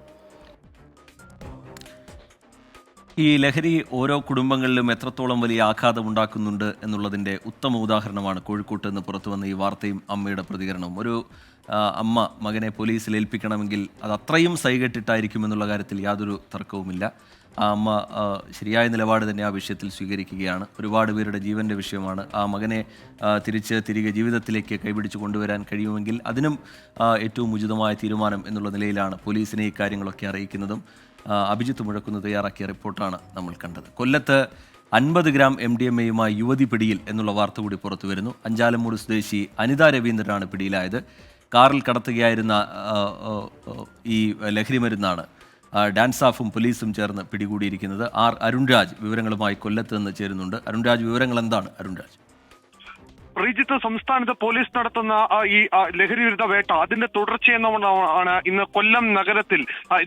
ഈ ലഹരി ഓരോ കുടുംബങ്ങളിലും എത്രത്തോളം വലിയ ആഘാതം ഉണ്ടാക്കുന്നുണ്ട് എന്നുള്ളതിൻ്റെ ഉത്തമ ഉദാഹരണമാണ് കോഴിക്കോട്ട് നിന്ന് പുറത്തു വന്ന ഈ വാർത്തയും അമ്മയുടെ പ്രതികരണവും. ഒരു അമ്മ മകനെ പോലീസിൽ ഏൽപ്പിക്കണമെങ്കിൽ അത് അത്രയും സൈകെട്ടിട്ടായിരിക്കും എന്നുള്ള കാര്യത്തിൽ യാതൊരു തർക്കവുമില്ല. ആ അമ്മ ശരിയായ നിലപാട് തന്നെ ആ വിഷയത്തിൽ സ്വീകരിക്കുകയാണ്. ഒരുപാട് പേരുടെ ജീവൻ്റെ വിഷയമാണ്. ആ മകനെ തിരികെ ജീവിതത്തിലേക്ക് കൈപിടിച്ച് കൊണ്ടുവരാൻ കഴിയുമെങ്കിൽ അതിനും ഏറ്റവും ഉചിതമായ തീരുമാനം എന്നുള്ള നിലയിലാണ് പോലീസിനെ ഈ കാര്യങ്ങളൊക്കെ അറിയിക്കുന്നതും. അഭിജിത്ത് മുഴക്കുന്ന് തയ്യാറാക്കിയ റിപ്പോർട്ടാണ് നമ്മൾ കണ്ടത്. കൊല്ലത്ത് 50 ഗ്രാം MDMA-യുമായി യുവതി പിടിയിൽ എന്നുള്ള വാർത്ത കൂടി പുറത്തു വരുന്നു. അഞ്ചാലമ്മൂട് സ്വദേശി അനിത രവീന്ദ്രനാണ് പിടിയിലായത്. കാറിൽ കടത്തുകയായിരുന്ന ഈ ലഹരി മരുന്നാണ് ഡാൻസാഫും പോലീസും ചേർന്ന് പിടികൂടിയിരിക്കുന്നത്. അരുൺരാജ് വിവരങ്ങളുമായി കൊല്ലത്ത് നിന്ന് ചേരുന്നുണ്ട്. അരുൺരാജ്, വിവരങ്ങൾ എന്താണ്? അരുൺരാജ്. ശ്രീജിത്ത്, സംസ്ഥാനത്ത് പോലീസ് നടത്തുന്ന ഈ ലഹരി വിരുദ്ധ വേട്ട അതിന്റെ തുടർച്ചയെന്നാണ് ഇന്ന് കൊല്ലം നഗരത്തിൽ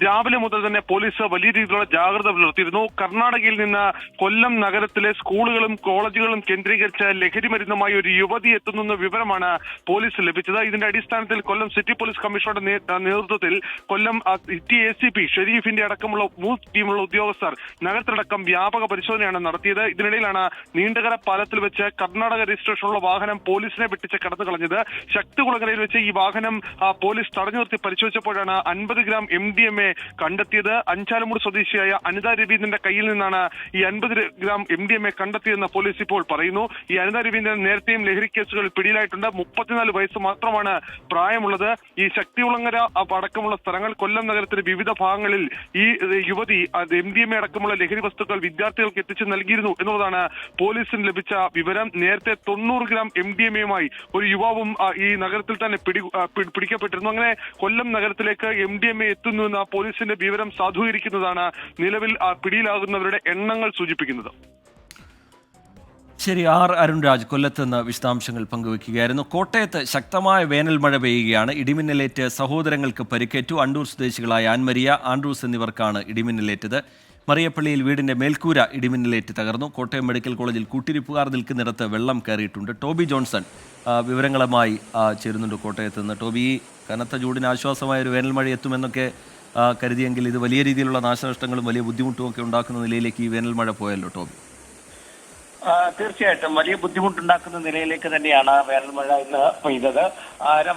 രാവിലെ മുതൽ തന്നെ പോലീസ് വലിയ രീതിയിലുള്ള ജാഗ്രത പുലർത്തിയിരുന്നു. കർണാടകയിൽ നിന്ന് കൊല്ലം നഗരത്തിലെ സ്കൂളുകളും കോളേജുകളും കേന്ദ്രീകരിച്ച് ലഹരി മരുന്നുമായി ഒരു യുവതി എത്തുന്ന വിവരമാണ് പോലീസ് ലഭിച്ചത്. ഇതിന്റെ അടിസ്ഥാനത്തിൽ കൊല്ലം സിറ്റി പോലീസ് കമ്മീഷണറുടെ നേതൃത്വത്തിൽ കൊല്ലം സിറ്റി ACP ഷെരീഫിന്റെ അടക്കമുള്ള ടീമുള്ള ഉദ്യോഗസ്ഥർ നഗരത്തിലടക്കം വ്യാപക പരിശോധനയാണ് നടത്തിയത്. ഇതിനിടയിലാണ് നീണ്ടകര പാലത്തിൽ വെച്ച് കർണാടക രജിസ്ട്രേഷനുള്ള വാഹനം പോലീസിനെ വെട്ടിച്ച് കടന്നു കളഞ്ഞത്. ശക്തികുളങ്ങരയിൽ വെച്ച് ഈ വാഹനം പോലീസ് തടഞ്ഞു നിർത്തി പരിശോധിച്ചപ്പോഴാണ് 50 ഗ്രാം MDMA കണ്ടെത്തിയത്. അഞ്ചാലമൂട് സ്വദേശിയായ അനിത രവീന്ദ്രന്റെ കയ്യിൽ നിന്നാണ് ഈ 50 ഗ്രാം MDMA കണ്ടെത്തിയതെന്ന് പോലീസ് ഇപ്പോൾ പറയുന്നു. ഈ അനിത രവീന്ദ്രൻ നേരത്തെയും ലഹരി കേസുകളിൽ പിടിയിലായിട്ടുണ്ട്. 34 വയസ്സ് മാത്രമാണ് പ്രായമുള്ളത്. ഈ ശക്തികുളങ്ങര അടക്കമുള്ള സ്ഥലങ്ങൾ, കൊല്ലം നഗരത്തിന്റെ വിവിധ ഭാഗങ്ങളിൽ ഈ യുവതി MDMA അടക്കമുള്ള ലഹരി വസ്തുക്കൾ വിദ്യാർത്ഥികൾക്ക് എത്തിച്ചു നൽകിയിരുന്നു എന്നുള്ളതാണ് പോലീസിന് ലഭിച്ച വിവരം. നേരത്തെ 90 ഗ്രാം MDMA-യുമായി ഒരു യുവാവും ഈ നഗരത്തിൽ തന്നെ പിടിക്കപ്പെട്ടിരുന്നു. അങ്ങനെ കൊല്ലം നഗരത്തിലേക്ക് MDMA എത്തുന്നുവെന്ന പോലീസിന്റെ വിവരം സാധൂകരിക്കുന്നതാണ് നിലവിൽ പിടിയിലാകുന്നവരുടെ എണ്ണങ്ങൾ സൂചിപ്പിക്കുന്നത്. ശരി, അരുൺരാജ് കൊല്ലത്ത് നിന്ന് വിശദാംശങ്ങൾ പങ്കുവയ്ക്കുകയായിരുന്നു. കോട്ടയത്ത് ശക്തമായ വേനൽ മഴ പെയ്യുകയാണ്. ഇടിമിന്നലേറ്റ് സഹോദരങ്ങൾക്ക് പരിക്കേറ്റു. അണ്ടൂർ സ്വദേശികളായ ആൻമരിയ, ആൻഡ്രൂസ് എന്നിവർക്കാണ് ഇടിമിന്നലേറ്റത്. മറിയപ്പള്ളിയിൽ വീടിന്റെ മേൽക്കൂര ഇടിമിന്നലേറ്റ് തകർന്നു. കോട്ടയം മെഡിക്കൽ കോളേജിൽ കൂട്ടിരിപ്പുകാർ നിൽക്കുന്നിടത്ത് വെള്ളം കയറിയിട്ടുണ്ട്. ടോബി ജോൺസൺ വിവരങ്ങളുമായി ചേരുന്നുണ്ട് കോട്ടയത്ത് നിന്ന്. ടോബി, കനത്ത ചൂടിന് ആശ്വാസമായ ഒരു വേനൽ മഴ എത്തുമെന്നൊക്കെ കരുതിയെങ്കിൽ ഇത് വലിയ രീതിയിലുള്ള നാശനഷ്ടങ്ങളും വലിയ ബുദ്ധിമുട്ടും ഒക്കെ ഉണ്ടാക്കുന്ന നിലയിലേക്ക് ഈ വേനൽ മഴ പോയല്ലോ ടോബി. തീർച്ചയായിട്ടും വലിയ ബുദ്ധിമുട്ടുണ്ടാക്കുന്ന നിലയിലേക്ക് തന്നെയാണ് വേനൽമഴ ഇന്ന് പെയ്തത്.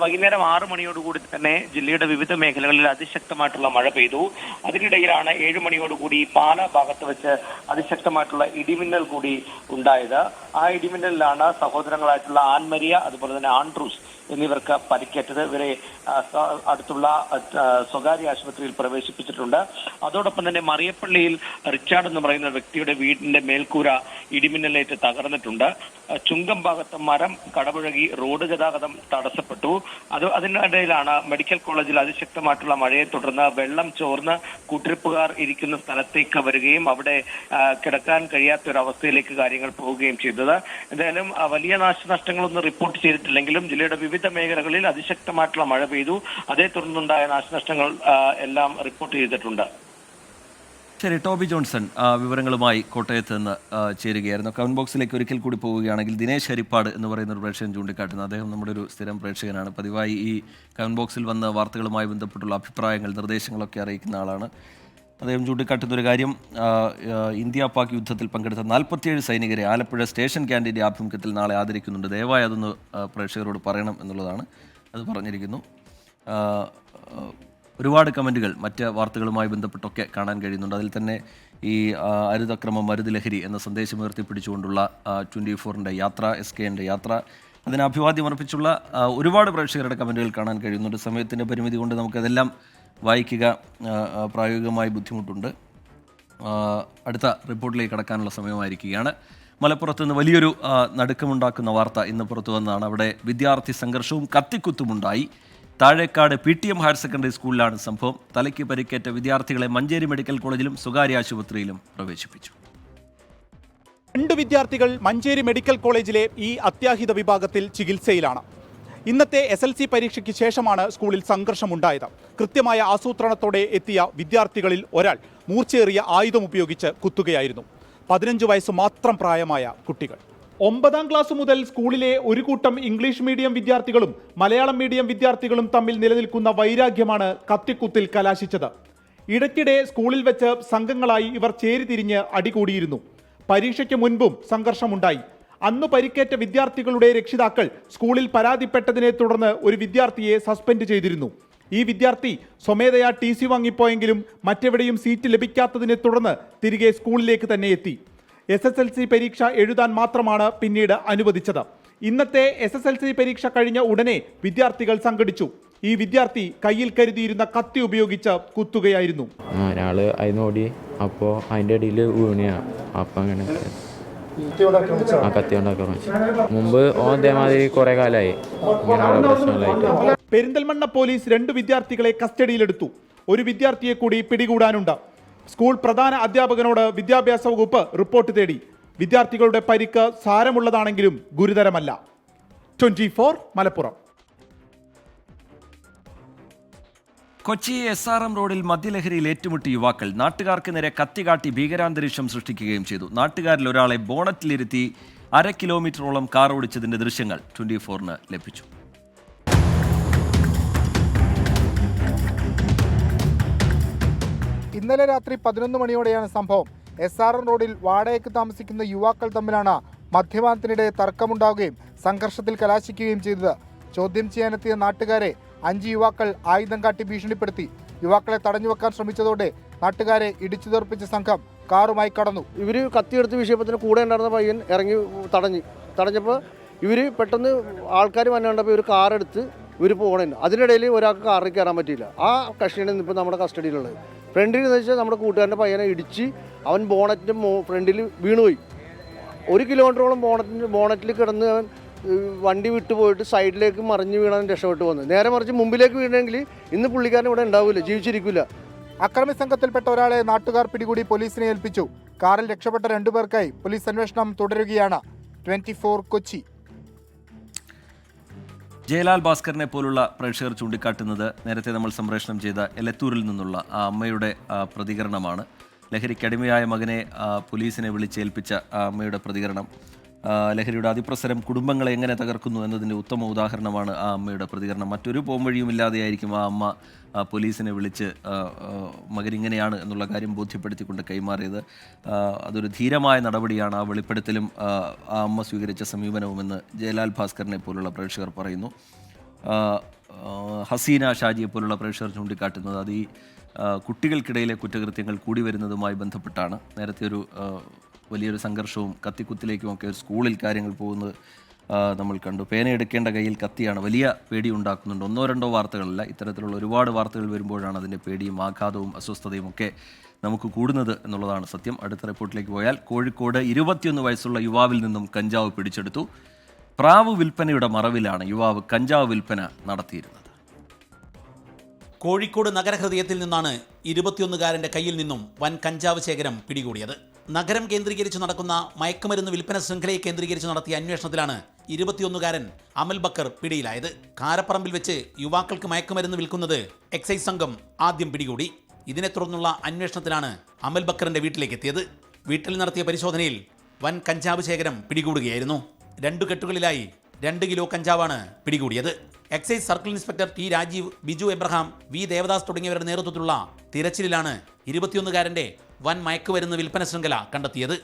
വൈകുന്നേരം 6 മണിയോടുകൂടി തന്നെ ജില്ലയുടെ വിവിധ മേഖലകളിൽ അതിശക്തമായിട്ടുള്ള മഴ പെയ്തു. അതിനിടയിലാണ് 7 മണിയോടുകൂടി പാലാ ഭാഗത്ത് വെച്ച് അതിശക്തമായിട്ടുള്ള ഇടിമിന്നൽ കൂടി ഉണ്ടായത്. ആ ഇടിമിന്നലിലാണ് സഹോദരങ്ങളായിട്ടുള്ള ആൻമരിയ അതുപോലെ തന്നെ ആൻഡ്രൂസ് എന്നിവർക്ക് പരിക്കേറ്റത്. ഇവരെ അടുത്തുള്ള സ്വകാര്യ ആശുപത്രിയിൽ പ്രവേശിപ്പിച്ചിട്ടുണ്ട്. അതോടൊപ്പം തന്നെ മറിയപ്പള്ളിയിൽ റിച്ചാർഡ് എന്ന് പറയുന്ന വ്യക്തിയുടെ വീടിന്റെ മേൽക്കൂര ഇടിമിന്നലേറ്റ് തകർന്നിട്ടുണ്ട്. ചുങ്കം ഭാഗത്ത് മരം കടപുഴകി റോഡ് ഗതാഗതം തടസ്സപ്പെട്ടു. അതിനിടയിലാണ് മെഡിക്കൽ കോളേജിൽ അതിശക്തമായിട്ടുള്ള മഴയെ തുടർന്ന് വെള്ളം ചോർന്ന് കൂട്ടിരിപ്പുകാർ ഇരിക്കുന്ന സ്ഥലത്തേക്ക് വരികയും അവിടെ കിടക്കാൻ കഴിയാത്ത ഒരു അവസ്ഥയിലേക്ക് കാര്യങ്ങൾ പോവുകയും ചെയ്തത്. എന്തായാലും വലിയ നാശനഷ്ടങ്ങളൊന്നും റിപ്പോർട്ട് ചെയ്തിട്ടില്ലെങ്കിലും ജില്ലയുടെ വിവിധ മേഖലകളിൽ അതിശക്തമായിട്ടുള്ള മഴ പെയ്തു. അതേ തുടർന്നുണ്ടായ നാശനഷ്ടങ്ങൾ എല്ലാം റിപ്പോർട്ട് ചെയ്തിട്ടുണ്ട്. ശരി, ടോബി ജോൺസൺ വിവരങ്ങളുമായി കോട്ടയത്ത് നിന്ന് ചേരുകയായിരുന്നു. കമന്റ് ബോക്സിലേക്ക് ഒരിക്കൽ കൂടി പോവുകയാണെങ്കിൽ ദിനേശ് ഹരിപ്പാട് എന്ന് പറയുന്ന ഒരു പ്രേക്ഷകൻ ചൂണ്ടിക്കാട്ടുന്നു. അദ്ദേഹം നമ്മുടെ ഒരു സ്ഥിരം പ്രേക്ഷകനാണ്. പതിവായി ഈ കമന്റ് ബോക്സിൽ വന്ന വാർത്തകളുമായി ബന്ധപ്പെട്ടുള്ള അഭിപ്രായങ്ങൾ, നിർദ്ദേശങ്ങളൊക്കെ അറിയിക്കുന്ന ആളാണ്. അദ്ദേഹം ചൂണ്ടിക്കാട്ടുന്നൊരു കാര്യം, ഇന്ത്യ പാക് യുദ്ധത്തിൽ പങ്കെടുത്ത 47 സൈനികരെ ആലപ്പുഴ സ്റ്റേഷൻ ക്യാൻറ്റീൻ്റെ ആഭിമുഖ്യത്തിൽ നാളെ ആദരിക്കുന്നുണ്ട്. ദയവായി അതൊന്ന് പ്രേക്ഷകരോട് പറയണം എന്നുള്ളതാണ്. അത് പറഞ്ഞിരിക്കുന്നു. ഒരുപാട് കമൻറ്റുകൾ മറ്റ് വാർത്തകളുമായി ബന്ധപ്പെട്ടൊക്കെ കാണാൻ കഴിയുന്നുണ്ട്. അതിൽ തന്നെ ഈ അരുതക്രമം അരുത് ലഹരി എന്ന സന്ദേശം ഉയർത്തിപ്പിടിച്ചുകൊണ്ടുള്ള 24-ൻ്റെ യാത്ര, SKൻ്റെ യാത്ര, അതിന് അഭിവാദ്യം അർപ്പിച്ചുള്ള ഒരുപാട് പ്രേക്ഷകരുടെ കമൻറ്റുകൾ കാണാൻ കഴിയുന്നുണ്ട്. സമയത്തിൻ്റെ പരിമിതി കൊണ്ട് നമുക്കതെല്ലാം വായിക്കുക പ്രായോഗികമായി ബുദ്ധിമുട്ടുണ്ട്. അടുത്ത റിപ്പോർട്ടിലേക്ക് കടക്കാനുള്ള സമയമായിരിക്കുകയാണ്. മലപ്പുറത്ത് നിന്ന് വലിയൊരു നടുക്കമുണ്ടാക്കുന്ന വാർത്ത ഇന്ന് പുറത്തു വന്നതാണ്. അവിടെ വിദ്യാർത്ഥി സംഘർഷവും കത്തിക്കുത്തുമുണ്ടായി. താഴേക്കാട് PTM ഹയർ സെക്കൻഡറി സ്കൂളിലാണ് സംഭവം. തലയ്ക്ക് പരിക്കേറ്റ വിദ്യാർത്ഥികളെ മഞ്ചേരി മെഡിക്കൽ കോളേജിലും സ്വകാര്യ ആശുപത്രിയിലും പ്രവേശിപ്പിച്ചു. 2 വിദ്യാർത്ഥികൾ മഞ്ചേരി മെഡിക്കൽ കോളേജിലെ ഈ അത്യാഹിത വിഭാഗത്തിൽ ചികിത്സയിലാണ്. ഇന്നത്തെ SLC പരീക്ഷയ്ക്ക് ശേഷമാണ് സ്കൂളിൽ സംഘർഷമുണ്ടായത്. കൃത്യമായ ആസൂത്രണത്തോടെ എത്തിയ വിദ്യാർത്ഥികളിൽ ഒരാൾ മൂർച്ചയേറിയ ആയുധം ഉപയോഗിച്ച് കുത്തുകയായിരുന്നു. 15 വയസ്സ് മാത്രം പ്രായമായ കുട്ടികൾ. 9ാം ക്ലാസ് മുതൽ സ്കൂളിലെ ഒരു കൂട്ടം ഇംഗ്ലീഷ് മീഡിയം വിദ്യാർത്ഥികളും മലയാളം മീഡിയം വിദ്യാർത്ഥികളും തമ്മിൽ നിലനിൽക്കുന്ന വൈരാഗ്യമാണ് കത്തിക്കുത്തിൽ കലാശിച്ചത്. ഇടയ്ക്കിടെ സ്കൂളിൽ വെച്ച് സംഘങ്ങളായി ഇവർ ചേരിതിരിഞ്ഞ് അടികൂടിയിരുന്നു. പരീക്ഷയ്ക്ക് മുൻപും സംഘർഷമുണ്ടായി. അന്ന് പരിക്കേറ്റ വിദ്യാർത്ഥികളുടെ രക്ഷിതാക്കൾ സ്കൂളിൽ പരാതിപ്പെട്ടതിനെ തുടർന്ന് ഒരു വിദ്യാർത്ഥിയെ സസ്പെൻഡ് ചെയ്തിരുന്നു. ഈ വിദ്യാർത്ഥി സ്വമേധയാ TC വാങ്ങിപ്പോയെങ്കിലും മറ്റെവിടെയും സീറ്റ് ലഭിക്കാത്തതിനെ തുടർന്ന് തിരികെ സ്കൂളിലേക്ക് തന്നെ എത്തി. SSLC പരീക്ഷ എഴുതാൻ മാത്രമാണ് പിന്നീട് അനുവദിച്ചത്. ഇന്നത്തെ SSLC പരീക്ഷ കഴിഞ്ഞ ഉടനെ വിദ്യാർത്ഥികൾ സംഘടിച്ചു. ഈ വിദ്യാർത്ഥി കയ്യിൽ കരുതിയിരുന്ന കത്തി ഉപയോഗിച്ച് കുത്തുകയായിരുന്നു. ഒരാള് അതിനോടി അപ്പോൾ അതിൻ്റെ ഇടയിൽ വീണിയ അപ്പം അങ്ങനെ മുമ്പ് അതേമാതിരി കുറെ കാലമായി പ്രശ്നങ്ങളായിട്ട്. പെരിന്തൽമണ്ണ പോലീസ് 2 വിദ്യാർത്ഥികളെ കസ്റ്റഡിയിലെടുത്തു. ഒരു വിദ്യാർത്ഥിയെ കൂടി പിടികൂടാനുണ്ട്. സ്കൂൾ പ്രധാന അധ്യാപകനോട് വിദ്യാഭ്യാസ വകുപ്പ് റിപ്പോർട്ട് തേടി. വിദ്യാർത്ഥികളുടെ പരിക്ക് സാരമുള്ളതാണെങ്കിലും ഗുരുതരമല്ല. 24 മലപ്പുറം. കൊച്ചി SRM റോഡിൽ മദ്യലഹരിയിൽ ഏറ്റുമുട്ടി യുവാക്കൾ. നാട്ടുകാർക്ക് നേരെ കത്തികാട്ടി ഭീകരാന്തരീക്ഷം സൃഷ്ടിക്കുകയും ചെയ്തു. നാട്ടുകാരിൽ ഒരാളെ ബോണറ്റിലിരുത്തി 1/2 കിലോമീറ്ററോളം കാർ ഓടിച്ചതിന്റെ ദൃശ്യങ്ങൾ 24-ന് ലഭിച്ചു. ഇന്നലെ രാത്രി 11 മണിയോടെയാണ് സംഭവം. SRM റോഡിൽ വാടകയ്ക്ക് താമസിക്കുന്ന യുവാക്കൾ തമ്മിലാണ് മദ്യപാനത്തിനിടെ തർക്കമുണ്ടാവുകയും സംഘർഷത്തിൽ കലാശിക്കുകയും ചെയ്തത്. ചോദ്യം ചെയ്യാനെത്തിയ നാട്ടുകാരെ 5 യുവാക്കൾ ആയുധം കാട്ടി ഭീഷണിപ്പെടുത്തി. യുവാക്കളെ തടഞ്ഞുവെക്കാൻ ശ്രമിച്ചതോടെ നാട്ടുകാരെ ഇടിച്ചു തെറിപ്പിച്ച സംഘം കാറുമായി കടന്നു. ഇവർ കത്തിയെടുത്ത് വീശിയപ്പോൾ കൂടെ ഉണ്ടായിരുന്ന പയ്യൻ ഇറങ്ങി തടഞ്ഞപ്പോൾ ഇവർ പെട്ടെന്ന് ആൾക്കാർ വന്നുകൊണ്ടപ്പോൾ ഒരു കാറെടുത്ത് ഇവർ പോകണേ. അതിനിടയിൽ ഒരാൾക്ക് കാറിൽ കയറാൻ പറ്റിയില്ല. ആ കക്ഷിയാണ് ഇപ്പോൾ നമ്മുടെ കസ്റ്റഡിയിലുള്ളത്. ഫ്രണ്ടിൽ എന്ന് വെച്ചാൽ നമ്മുടെ കൂട്ടുകാരൻ്റെ പയ്യനെ ഇടിച്ച് അവൻ ബോണറ്റിൻ്റെ ഫ്രണ്ടിൽ വീണുപോയി. 1 കിലോമീറ്ററോളം ബോണറ്റിൽ കിടന്ന് അവൻ വണ്ടി വിട്ടുപോയിട്ട് സൈഡിലേക്ക് മറിഞ്ഞ് വീണാൻ രക്ഷപ്പെട്ടു വന്നത്. നേരെ മറിച്ച് മുമ്പിലേക്ക് വീണെങ്കിൽ ഇന്ന് പുള്ളിക്കാരൻ ഇവിടെ ഉണ്ടാവില്ല, ജീവിച്ചിരിക്കില്ല. അക്രമി സംഘത്തിൽപ്പെട്ട ഒരാളെ നാട്ടുകാർ പിടികൂടി പോലീസിനെ ഏൽപ്പിച്ചു. കാറിൽ രക്ഷപ്പെട്ട 2 പേർക്കായി പോലീസ് അന്വേഷണം തുടരുകയാണ്. 24 കൊച്ചി. ജയലാൽ ഭാസ്കറിനെ പോലുള്ള പ്രേക്ഷകർ ചൂണ്ടിക്കാട്ടുന്നത് നേരത്തെ നമ്മൾ സംപ്രേഷണം ചെയ്ത എലത്തൂരിൽ നിന്നുള്ള ആ അമ്മയുടെ പ്രതികരണമാണ്. ലഹരിക്കടിമയായ മകനെ പോലീസിനെ വിളിച്ചേൽപ്പിച്ച ആ അമ്മയുടെ പ്രതികരണം. ലഹരിയുടെ അതിപ്രസരം കുടുംബങ്ങളെ എങ്ങനെ തകർക്കുന്നു എന്നതിൻ്റെ ഉത്തമ ഉദാഹരണമാണ് ആ അമ്മയുടെ പ്രതികരണം. മറ്റൊരു പോംവഴിയുമില്ലാതെയായിരിക്കും ആ അമ്മ പോലീസിനെ വിളിച്ച് മകനിങ്ങനെയാണ് എന്നുള്ള കാര്യം ബോധ്യപ്പെടുത്തിക്കൊണ്ട് കൈമാറിയത്. അതൊരു ധീരമായ നടപടിയാണ്. ആ വെളിപ്പെടുത്തലും ആ അമ്മ സ്വീകരിച്ച സമീപനവുമെന്ന് ജയലാൽ ഭാസ്കറിനെ പോലുള്ള പ്രേക്ഷകർ പറയുന്നു. ഹസീന ഷാജിയെ പോലുള്ള പ്രേക്ഷകർ ചൂണ്ടിക്കാട്ടുന്നത് അത് ഈ കുട്ടികൾക്കിടയിലെ കുറ്റകൃത്യങ്ങൾ കൂടി വരുന്നതുമായി ബന്ധപ്പെട്ടാണ്. നേരത്തെ ഒരു വലിയൊരു സംഘർഷവും കത്തിക്കുത്തിലേക്കുമൊക്കെ ഒരു സ്കൂളിൽ കാര്യങ്ങൾ പോകുന്നത് നമ്മൾ കണ്ടു. പേനയെടുക്കേണ്ട കയ്യിൽ കത്തിയാണ്. വലിയ പേടി ഉണ്ടാക്കുന്നുണ്ട്. 1-2 വാർത്തകളല്ല, ഇത്തരത്തിലുള്ള ഒരുപാട് വാർത്തകൾ വരുമ്പോഴാണ് അതിൻ്റെ പേടിയും ആഘാതവും അസ്വസ്ഥതയും ഒക്കെ നമുക്ക് കൂടുന്നത് എന്നുള്ളതാണ് സത്യം. അടുത്ത റിപ്പോർട്ടിലേക്ക് പോയാൽ കോഴിക്കോട് 21 വയസ്സുള്ള യുവാവിൽ നിന്നും കഞ്ചാവ് പിടിച്ചെടുത്തു. പ്രാവ് വിൽപ്പനയുടെ മറവിലാണ് യുവാവ് കഞ്ചാവ് വിൽപ്പന നടത്തിയിരുന്നത്. കോഴിക്കോട് നഗരഹൃദയത്തിൽ നിന്നാണ് 21-കാരൻ്റെ കയ്യിൽ നിന്നും വൻ കഞ്ചാവ് ശേഖരം പിടികൂടിയത്. നഗരം കേന്ദ്രീകരിച്ച് നടക്കുന്ന മയക്കുമരുന്ന് വിൽപ്പന ശൃംഖലയെ കേന്ദ്രീകരിച്ച് നടത്തിയ അന്വേഷണത്തിലാണ് 21-കാരൻ അമൽ ബക്കർ പിടിയിലായത്. കാരപ്പറമ്പിൽ വെച്ച് യുവാക്കൾക്ക് മയക്കുമരുന്ന് വിൽക്കുന്നത് എക്സൈസ് സംഘം ആദ്യം പിടികൂടി. ഇതിനെ തുടർന്നുള്ള അന്വേഷണത്തിലാണ് അമൽ ബക്കറിന്റെ വീട്ടിലേക്ക് എത്തിയത്. വീട്ടിൽ നടത്തിയ പരിശോധനയിൽ വൻ കഞ്ചാവ് ശേഖരം പിടികൂടുകയായിരുന്നു. 2 കെട്ടുകളിലായി 2 കിലോ കഞ്ചാവാണ് പിടികൂടിയത്. Excise circle inspector T Rajeev, Biju Abraham, V Devadas തുടങ്ങിയവരുടെ നേതൃത്വത്തിലുള്ള തിരച്ചിലിലാണ് 21-കാരൻ്റെ വൻ മയക്കുമരുന്ന് വിൽപ്പന ശൃംഖല കണ്ടെത്തിയത്.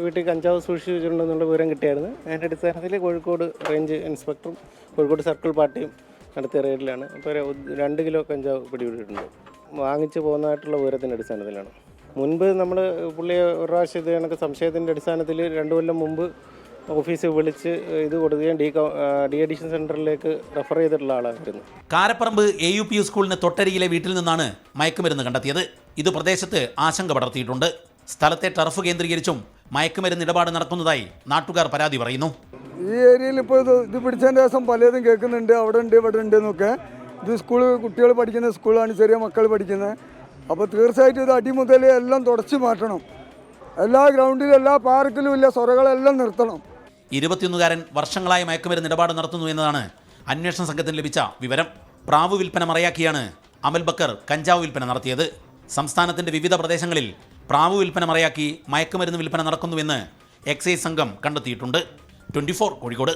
വീട്ടിൽ കഞ്ചാവ് സൂക്ഷിച്ചിട്ടുണ്ടെന്നുള്ള വിവരം കിട്ടിയായിരുന്നു. അതിൻ്റെ അടിസ്ഥാനത്തിൽ കോഴിക്കോട് റേഞ്ച് ഇൻസ്പെക്ടറും കോഴിക്കോട് സർക്കിൾ പാർട്ടിയും നടത്തിയ റെയ്ഡിലാണ് അപ്പോൾ 2 കിലോ കഞ്ചാവ് പിടികൂടിയിട്ടുണ്ട്. വാങ്ങിച്ചു പോകുന്നതായിട്ടുള്ള വിവരത്തിൻ്റെ അടിസ്ഥാനത്തിലാണ്. മുൻപ് നമ്മൾ പുള്ളിയെ ഒരു പ്രാവശ്യം ഇത് കണക്ക് സംശയത്തിൻ്റെ അടിസ്ഥാനത്തിൽ 2 കൊല്ലം മുമ്പ് ഓഫീസിൽ വിളിച്ച് ഇത് കൊടുക്കുകയും ഡി അഡിഷൻ സെന്ററിലേക്ക് റെഫർ ചെയ്തിട്ടുള്ള ആളായിരുന്നു. കാരപ്പറമ്പ് AUPU സ്കൂളിന് തൊട്ടരികിലെ വീട്ടിൽ നിന്നാണ് മയക്കുമരുന്ന് കണ്ടെത്തിയത്. ഇത് പ്രദേശത്ത് ആശങ്ക പടർത്തിയിട്ടുണ്ട്. സ്ഥലത്തെ ടർഫ് കേന്ദ്രീകരിച്ചും മയക്കുമരുന്ന് ഇടപാട് നടക്കുന്നതായി നാട്ടുകാർ പരാതി പറയുന്നു. ഈ ഏരിയയിൽ ഇപ്പോൾ ഇത് പിടിച്ചതിൻ്റെ ശേഷം പലതും കേൾക്കുന്നുണ്ട്. അവിടെ ഉണ്ട് ഇവിടെ ഉണ്ട് എന്നൊക്കെ. ഇത് കുട്ടികൾ പഠിക്കുന്ന സ്കൂളാണ്, ചെറിയ മക്കൾ പഠിക്കുന്നത്. അപ്പോൾ തീർച്ചയായിട്ടും ഇത് അടി മുതൽ എല്ലാം തുടച്ചു മാറ്റണം. എല്ലാ ഗ്രൗണ്ടിലും എല്ലാ പാർക്കിലും ഇല്ല സൊറകളെല്ലാം നിർത്തണം. 21-കാരൻ വർഷങ്ങളായി മയക്കുമരുന്ന് ഇടപാട് നടത്തുന്നു എന്നതാണ് അന്വേഷണ സംഘത്തിന് ലഭിച്ച വിവരം. പ്രാവ് വിൽപ്പന മറയാക്കിയാണ് അമൽ ബക്കർ കഞ്ചാവ് വിൽപ്പന നടത്തിയത്. സംസ്ഥാനത്തിന്റെ വിവിധ പ്രദേശങ്ങളിൽ പ്രാവ് വിൽപ്പന മറയാക്കി മയക്കുമരുന്ന് വിൽപ്പന നടക്കുന്നുവെന്ന് എക്സൈസ് സംഘം കണ്ടെത്തിയിട്ടുണ്ട്. 24 കോഴിക്കോട്.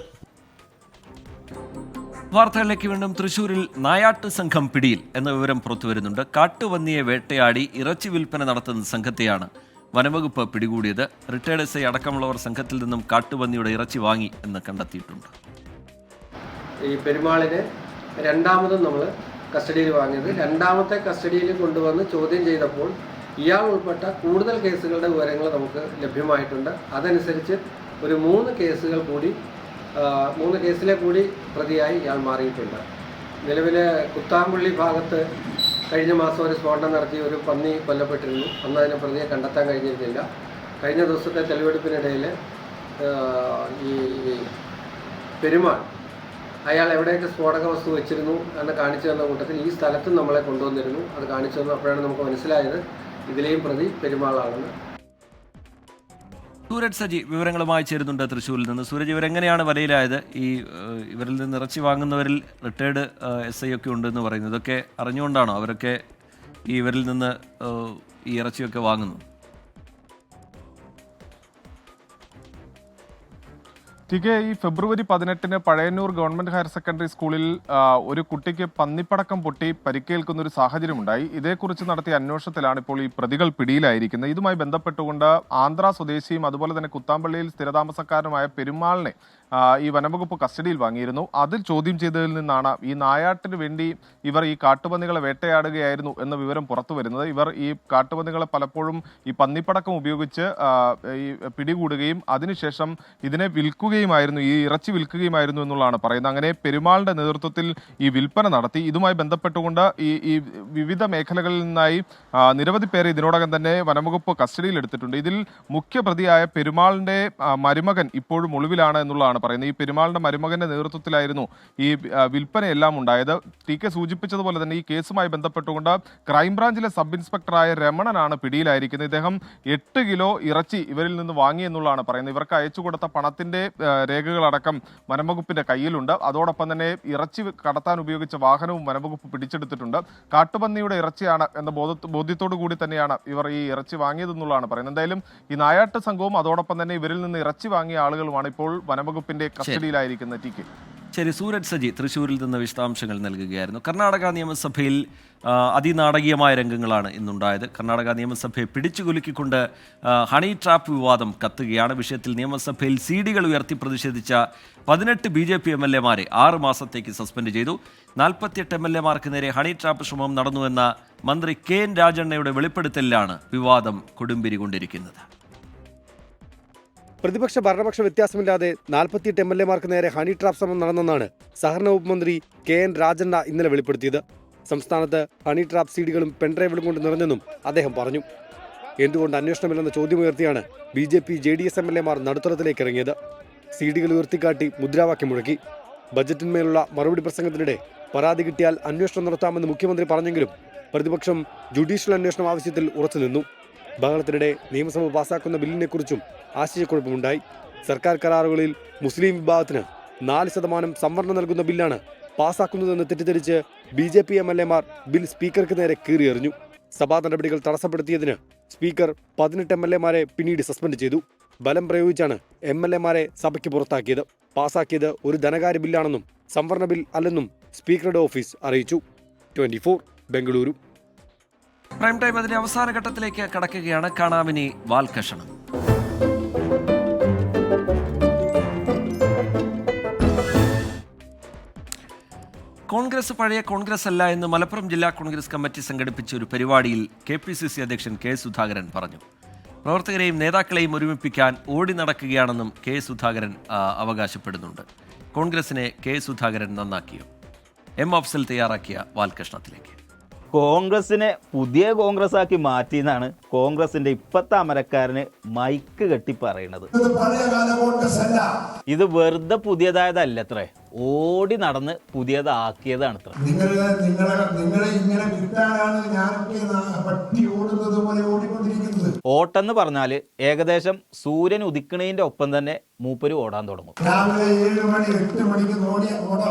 വാർത്തകളിലേക്ക് വീണ്ടും. തൃശൂരിൽ നായാട്ട് സംഘം പിടിയിൽ എന്ന വിവരം പുറത്തുവരുന്നുണ്ട്. കാട്ടുപന്നിയെ വേട്ടയാടി ഇറച്ചി വിൽപ്പന നടത്തുന്ന സംഘത്തെയാണ് വനംവകുപ്പ് പിടികൂടിയത്. റിട്ടയർഡ് SI അടക്കമുള്ളവർ സംഘത്തിൽ നിന്നും കാട്ടുപന്നിയുടെ ഇറച്ചി വാങ്ങി എന്ന് കണ്ടെത്തിയിട്ടുണ്ട്. ഈ പെരുമാളിനെ രണ്ടാമതും നമ്മൾ കസ്റ്റഡിയിൽ വാങ്ങിയത്. രണ്ടാമത്തെ കസ്റ്റഡിയിൽ കൊണ്ടുവന്ന് ചോദ്യം ചെയ്തപ്പോൾ ഇയാൾ ഉൾപ്പെട്ട കൂടുതൽ കേസുകളുടെ വിവരങ്ങൾ നമുക്ക് ലഭ്യമായിട്ടുണ്ട്. അതനുസരിച്ച് ഒരു 3 കേസിലെ കൂടി പ്രതിയായി ഇയാൾ മാറിയിട്ടുണ്ട്. നിലവിൽ കുത്താമ്പള്ളി ഭാഗത്ത് കഴിഞ്ഞ മാസം ഒരു സ്ഫോടനം നടത്തി ഒരു പന്നി കൊല്ലപ്പെട്ടിരുന്നു. അന്ന് അതിനെ പ്രതിയെ കണ്ടെത്താൻ കഴിഞ്ഞിരുന്നില്ല. കഴിഞ്ഞ ദിവസത്തെ തെളിവെടുപ്പിനിടയിൽ ഈ പെരുമാൾ അയാൾ എവിടെയൊക്കെ സ്ഫോടക വസ്തു വെച്ചിരുന്നു എന്ന് കാണിച്ചു തന്ന കൂട്ടത്തിൽ ഈ സ്ഥലത്തും നമ്മളെ കൊണ്ടുവന്നിരുന്നു. അത് കാണിച്ചു തന്നു. അപ്പോഴാണ് നമുക്ക് മനസ്സിലായത് ഇതിലെയും പ്രതി പെരുമാളാണെന്ന്. സൂരജ് സജി വിവരങ്ങളുമായി ചേരുന്നുണ്ട് തൃശ്ശൂരിൽ നിന്ന്. സൂരജ്, ഇവരെങ്ങനെയാണ് വലയിലായത്? ഇവരിൽ നിന്ന് ഇറച്ചി വാങ്ങുന്നവരിൽ റിട്ടയർഡ് SI ഒക്കെ ഉണ്ടെന്ന് പറയുന്നത്, ഇതൊക്കെ അറിഞ്ഞുകൊണ്ടാണോ അവരൊക്കെ ഇവരിൽ നിന്ന് ഈ ഇറച്ചിയൊക്കെ വാങ്ങുന്നത്? ഈ ഫെബ്രുവരി 18 പഴയന്നൂർ ഗവൺമെന്റ് ഹയർ സെക്കൻഡറി സ്കൂളിൽ ഒരു കുട്ടിക്ക് പന്നിപ്പടക്കം പൊട്ടി പരിക്കേൽക്കുന്ന ഒരു സാഹചര്യമുണ്ടായി. ഇതേക്കുറിച്ച് നടത്തിയ അന്വേഷണത്തിലാണ് ഇപ്പോൾ ഈ പ്രതികൾ പിടിയിലായിരിക്കുന്നത്. ഇതുമായി ബന്ധപ്പെട്ടുകൊണ്ട് ആന്ധ്ര സ്വദേശിയും അതുപോലെ തന്നെ കുത്താമ്പള്ളിയിൽ സ്ഥിരതാമസക്കാരനുമായ പെരുമാളിനെ ഈ വനംവകുപ്പ് കസ്റ്റഡിയിൽ വാങ്ങിയിരുന്നു. അതിൽ ചോദ്യം ചെയ്തതിൽ നിന്നാണ് ഈ നായാട്ടിന് വേണ്ടി ഇവർ ഈ കാട്ടുപന്നികളെ വേട്ടയാടുകയായിരുന്നു എന്ന വിവരം പുറത്തു വരുന്നത്. ഇവർ ഈ കാട്ടുപന്നികളെ പലപ്പോഴും ഈ പന്നിപ്പടക്കം ഉപയോഗിച്ച് ഈ പിടികൂടുകയും അതിനുശേഷം ഇതിനെ വിൽക്കുകയുമായിരുന്നു, ഈ ഇറച്ചി വിൽക്കുകയുമായിരുന്നു എന്നുള്ളതാണ് പറയുന്നത്. അങ്ങനെ പെരുമാളിന്റെ നേതൃത്വത്തിൽ ഈ വിൽപ്പന നടത്തി. ഇതുമായി ബന്ധപ്പെട്ടുകൊണ്ട് ഈ വിവിധ മേഖലകളിൽ നിന്നായി നിരവധി പേരെ ഇതിനോടകം തന്നെ വനംവകുപ്പ് കസ്റ്റഡിയിൽ എടുത്തിട്ടുണ്ട്. ഇതിൽ മുഖ്യപ്രതിയായ പെരുമാളിന്റെ മരുമകൻ ഇപ്പോഴും ഒളിവിലാണ് എന്നുള്ളതാണ് പറയുന്നത്. ഈ പെരുമാളിന്റെ മരുമകന്റെ നേതൃത്വത്തിലായിരുന്നു ഈ വിൽപ്പനയെല്ലാം ഉണ്ടായത്. TK സൂചിപ്പിച്ചതുപോലെ തന്നെ ഈ കേസുമായി ബന്ധപ്പെട്ടുകൊണ്ട് ക്രൈംബ്രാഞ്ചിലെ സബ് ഇൻസ്പെക്ടറായ രമണനാണ് പിടിയിലായിരിക്കുന്നത്. ഇദ്ദേഹം 8 കിലോ ഇറച്ചി ഇവരിൽ നിന്ന് വാങ്ങി എന്നുള്ളതാണ് പറയുന്നത്. ഇവർക്ക് അയച്ചു കൊടുത്ത പണത്തിന്റെ രേഖകളടക്കം വനംവകുപ്പിന്റെ കയ്യിലുണ്ട്. അതോടൊപ്പം തന്നെ ഇറച്ചി കടത്താൻ ഉപയോഗിച്ച വാഹനവും വനംവകുപ്പ് പിടിച്ചെടുത്തിട്ടുണ്ട്. കാട്ടുപന്നിയുടെ ഇറച്ചിയാണ് എന്ന ബോധ്യത്തോടു കൂടി തന്നെയാണ് ഇവർ ഈ ഇറച്ചി വാങ്ങിയതെന്നുള്ളതാണ് പറയുന്നത്. എന്തായാലും ഈ നായാട്ട് സംഘവും അതോടൊപ്പം തന്നെ ഇവരിൽ നിന്ന് ഇറച്ചി വാങ്ങിയ ആളുകളുമാണ് ഇപ്പോൾ വനംവകുപ്പിന്റെ കസ്റ്റഡിയിലായിരിക്കുന്ന TK. ശരി, സൂരജ് സജി തൃശ്ശൂരിൽ നിന്ന് വിശദാംശങ്ങൾ നൽകുകയായിരുന്നു. കർണാടക നിയമസഭയിൽ അതിനാടകീയമായ രംഗങ്ങളാണ് ഇന്നുണ്ടായത്. കർണാടക നിയമസഭയെ പിടിച്ചുകുലുക്കിക്കൊണ്ട് ഹണി ട്രാപ്പ് വിവാദം കത്തുകയാണ്. വിഷയത്തിൽ നിയമസഭയിൽ CD-കൾ ഉയർത്തി പ്രതിഷേധിച്ച 18 BJP MLA-മാരെ 6 മാസത്തേക്ക് സസ്പെൻഡ് ചെയ്തു. 48 MLA-മാർക്ക് നേരെ ഹണി ട്രാപ്പ് ശ്രമം നടന്നുവെന്ന മന്ത്രി KN രാജണ്ണയുടെ വെളിപ്പെടുത്തലിലാണ് വിവാദം കൊടുമ്പിരി കൊണ്ടിരിക്കുന്നത്. പ്രതിപക്ഷ ഭരണപക്ഷ വ്യത്യാസമില്ലാതെ 48 MLA-മാർക്ക് നേരെ ഹണി ട്രാപ്പ് ശ്രമം നടന്നെന്നാണ് സഹകരണ വകുപ്പ് മന്ത്രി KN രാജണ്ണ ഇന്നലെ വെളിപ്പെടുത്തിയത്. സംസ്ഥാനത്ത് ഹണി ട്രാപ്പ് CD-കളും പെൻഡ്രൈവുകളും കൊണ്ട് നിറഞ്ഞെന്നും അദ്ദേഹം പറഞ്ഞു. എന്തുകൊണ്ട് അന്വേഷണമില്ലെന്ന ചോദ്യമുയർത്തിയാണ് BJP JDS MLA-മാർ നടുത്തളത്തിലേക്ക് ഇറങ്ങിയത്. CD-കൾ ഉയർത്തിക്കാട്ടി മുദ്രാവാക്യം മുഴക്കി. ബജറ്റിന്മേലുള്ള മറുപടി പ്രസംഗത്തിനിടെ പരാതി കിട്ടിയാൽ അന്വേഷണം നടത്താമെന്ന് മുഖ്യമന്ത്രി പറഞ്ഞെങ്കിലും പ്രതിപക്ഷം ജുഡീഷ്യൽ അന്വേഷണം ആവശ്യത്തിൽ ഉറച്ചുനിന്നു. ബഹളത്തിനിടെ നിയമസഭ പാസാക്കുന്ന ബില്ലിനെക്കുറിച്ചും ആശയക്കുഴപ്പമുണ്ടായി. സർക്കാർ കരാറുകളിൽ മുസ്ലിം വിഭാഗത്തിന് 4% സംവരണം നൽകുന്ന ബില്ലാണ് പാസാക്കുന്നതെന്ന് തെറ്റിദ്ധരിച്ച് BJP MLA-മാർ ബിൽ സ്പീക്കർക്ക് നേരെ കീറിയെറിഞ്ഞു. സഭാ നടപടികൾ തടസ്സപ്പെടുത്തിയതിന് സ്പീക്കർ 18 MLA-മാരെ പിന്നീട് സസ്പെൻഡ് ചെയ്തു. ബലം പ്രയോഗിച്ചാണ് MLA-മാരെ സഭയ്ക്ക് പുറത്താക്കിയത്. പാസാക്കിയത് ഒരു ധനകാര്യ ബില്ലാണെന്നും സംവരണ ബിൽ അല്ലെന്നും സ്പീക്കറുടെ ഓഫീസ് അറിയിച്ചു. 24 ബംഗളൂരു. പ്രൈം ടൈം അതിന്റെ അവസാന ഘട്ടത്തിലേക്ക് കടക്കുകയാണ്. കാണാമിനി വാൽകഷണം. കോൺഗ്രസ് പഴയ കോൺഗ്രസ് അല്ല എന്ന് മലപ്പുറം ജില്ലാ കോൺഗ്രസ് കമ്മിറ്റി സംഘടിപ്പിച്ച ഒരു പരിപാടിയിൽ KPCC അധ്യക്ഷൻ K. സുധാകരൻ പറഞ്ഞു. പ്രവർത്തകരെയും നേതാക്കളെയും ഒരുമിപ്പിക്കാൻ ഓടി നടക്കുകയാണെന്നും K. സുധാകരൻ അവകാശപ്പെടുന്നുണ്ട്. കോൺഗ്രസിനെ K. സുധാകരൻ നന്നാക്കിയോ? M. അഫ്സൽ തയ്യാറാക്കിയ വാൽകഷണത്തിലേക്ക്. കോൺഗ്രസിനെ പുതിയ കോൺഗ്രസ് ആക്കി മാറ്റിയെന്നാണ് കോൺഗ്രസിന്റെ ഇപ്പത്തെ അമരക്കാരന് മൈക്ക് കെട്ടി പറയുന്നത്. ഇത് വെറുതെ പുതിയതായതല്ലത്രേ, ഓടി നടന്ന് പുതിയതാക്കിയതാണ്. ഓട്ടെന്ന് പറഞ്ഞാല് ഏകദേശം സൂര്യൻ ഉദിക്കണതിന്റെ ഒപ്പം തന്നെ മൂപ്പര് ഓടാൻ തുടങ്ങും. രാവിലെ 7 മണി 8 മണിക്ക്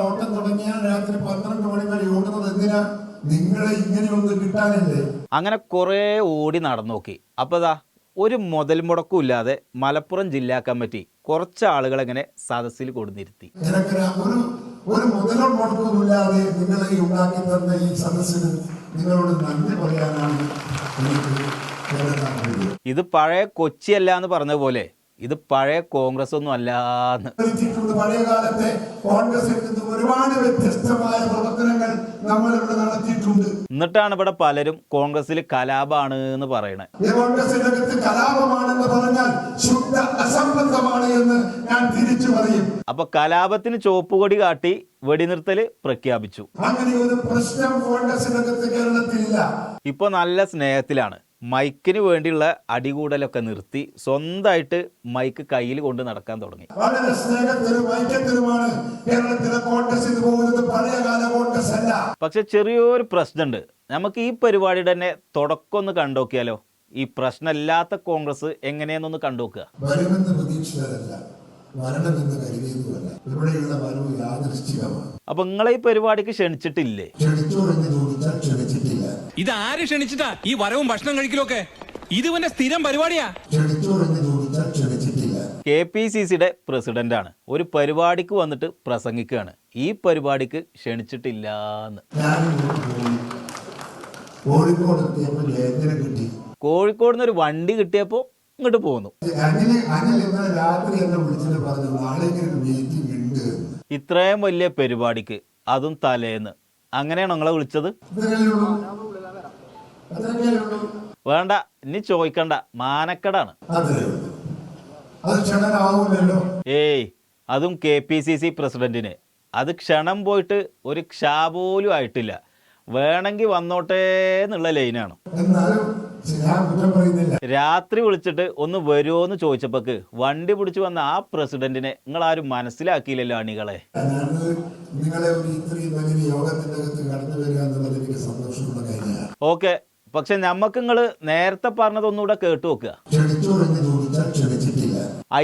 ഓട്ടം തുടങ്ങിയാൽ രാത്രി 12 മണി വരെ ഓടുന്നത് എന്തിനാ? നിങ്ങളെ ഇങ്ങനെയൊന്ന് കിട്ടാനില്ലേ? അങ്ങനെ കുറെ ഓടി നടന്നു നോക്കി. അപ്പൊ ഒരു മുതൽ മുടക്കും ഇല്ലാതെ മലപ്പുറം ജില്ലാ കമ്മിറ്റി കുറച്ച് ആളുകളെങ്ങനെ സദസ്സിൽ കൊടുന്നിരുത്തി. ഒരു മുതലും മുടക്കുമില്ലാതെ നിങ്ങളെ ഉണ്ടാക്കി തന്ന ഈ സദസ്സിന് നിങ്ങളോട് നന്ദി പറയാനാണ് ഇത് പഴയ കൊച്ചിയല്ല എന്ന് പറഞ്ഞ പോലെ ഇത് പഴയ കോൺഗ്രസ് ഒന്നും അല്ലാന്ന്. പഴയ കാലത്തെ കോൺഗ്രസിൽ നിന്ന് ഒരുപാട് വ്യത്യസ്തമായ പ്രവർത്തനങ്ങൾ നമ്മൾ ഇവിടെ നടത്തിയിട്ടുണ്ട്. എന്നിട്ടാണ് ഇവിടെ പലരും കോൺഗ്രസിൽ കലാപമാണ് എന്ന് പറയണേ. കോൺഗ്രസിനകത്ത് കലാപമാണെന്ന് പറഞ്ഞാൽ ശുദ്ധ അസംബന്ധമാണ് എന്ന് ഞാൻ തിരിച്ചു പറയും. അപ്പൊ കലാപത്തിന് ചുവപ്പുകൊടി കാട്ടി വെടിനിർത്തല് പ്രഖ്യാപിച്ചു. അങ്ങനെ ഒരു പ്രശ്നം കോൺഗ്രസിനകത്ത് കേരളത്തിലില്ല. ഇപ്പൊ നല്ല സ്നേഹത്തിലാണ്. മൈക്കിന് വേണ്ടിയുള്ള അടികൂടലൊക്കെ നിർത്തി സ്വന്തമായിട്ട് മൈക്ക് കയ്യിൽ കൊണ്ട് നടക്കാൻ തുടങ്ങി. വളരെ സ്നേഹത്തിലും ഐക്യത്തിലുമാണ് കേരളത്തിലെ കോൺഗ്രസ് ഇത് പോകുന്നത്. പഴയകാല കോൺഗ്രസ് അല്ല. പക്ഷെ ചെറിയൊരു പ്രശ്നമുണ്ട്. നമുക്ക് ഈ പരിപാടിയുടെ തന്നെ തുടക്കം ഒന്ന് കണ്ടുനോക്കിയാലോ? ഈ പ്രശ്നമില്ലാത്ത കോൺഗ്രസ് എങ്ങനെയെന്നൊന്ന് കണ്ടുനോക്കുക. വരുമെന്ന് പ്രതീക്ഷിച്ചതല്ല, വരണമെന്ന് കരുതിയതുമല്ല. ഇവിടെയുള്ള വരവ് യാദൃശ്ചികമാണ്. അപ്പൊ നിങ്ങളെ ഈ പരിപാടിക്ക് ക്ഷണിച്ചിട്ടില്ലേ? ഇത് ആര് ക്ഷണിച്ചിട്ടാ ഈ വരവും ഭക്ഷണം കഴിക്കലൊക്കെ? ഇത് ഇവന്റെ സ്ഥിരം പരിപാടിയാ. KPCCയുടെ പ്രസിഡന്റാണ് ഒരു പരിപാടിക്ക് വന്നിട്ട് പ്രസംഗിക്കുകയാണ്. ഈ പരിപാടിക്ക് ക്ഷണിച്ചിട്ടില്ലാന്ന്. കോഴിക്കോട് നിന്ന് ഒരു വണ്ടി കിട്ടിയപ്പോ ഇങ്ങോട്ട് പോന്നു. ഇത്രയും വലിയ പരിപാടിക്ക് അതും തലേന്ന് അങ്ങനെയാണോ നിങ്ങളെ വിളിച്ചത്? വേണ്ട, ഇനി ചോദിക്കണ്ട, മാനക്കടാണ്. ഏയ്, അതും KPCC പ്രസിഡന്റിന്. അത് ക്ഷണം പോയിട്ട് ഒരു ക്ഷാ പോലും ആയിട്ടില്ല. വേണമെങ്കിൽ വന്നോട്ടേ എന്നുള്ള ലൈനാണ്. രാത്രി വിളിച്ചിട്ട് ഒന്ന് വരുമോന്ന് ചോദിച്ചപ്പോക്ക് വണ്ടി പിടിച്ചു വന്ന ആ പ്രസിഡന്റിനെ നിങ്ങളാരും മനസ്സിലാക്കിയില്ലല്ലോ അണികളെ. ഓക്കെ, പക്ഷെ ഞമ്മക്ക് നിങ്ങള് നേരത്തെ പറഞ്ഞതൊന്നുകൂടെ കേട്ടു നോക്കുക.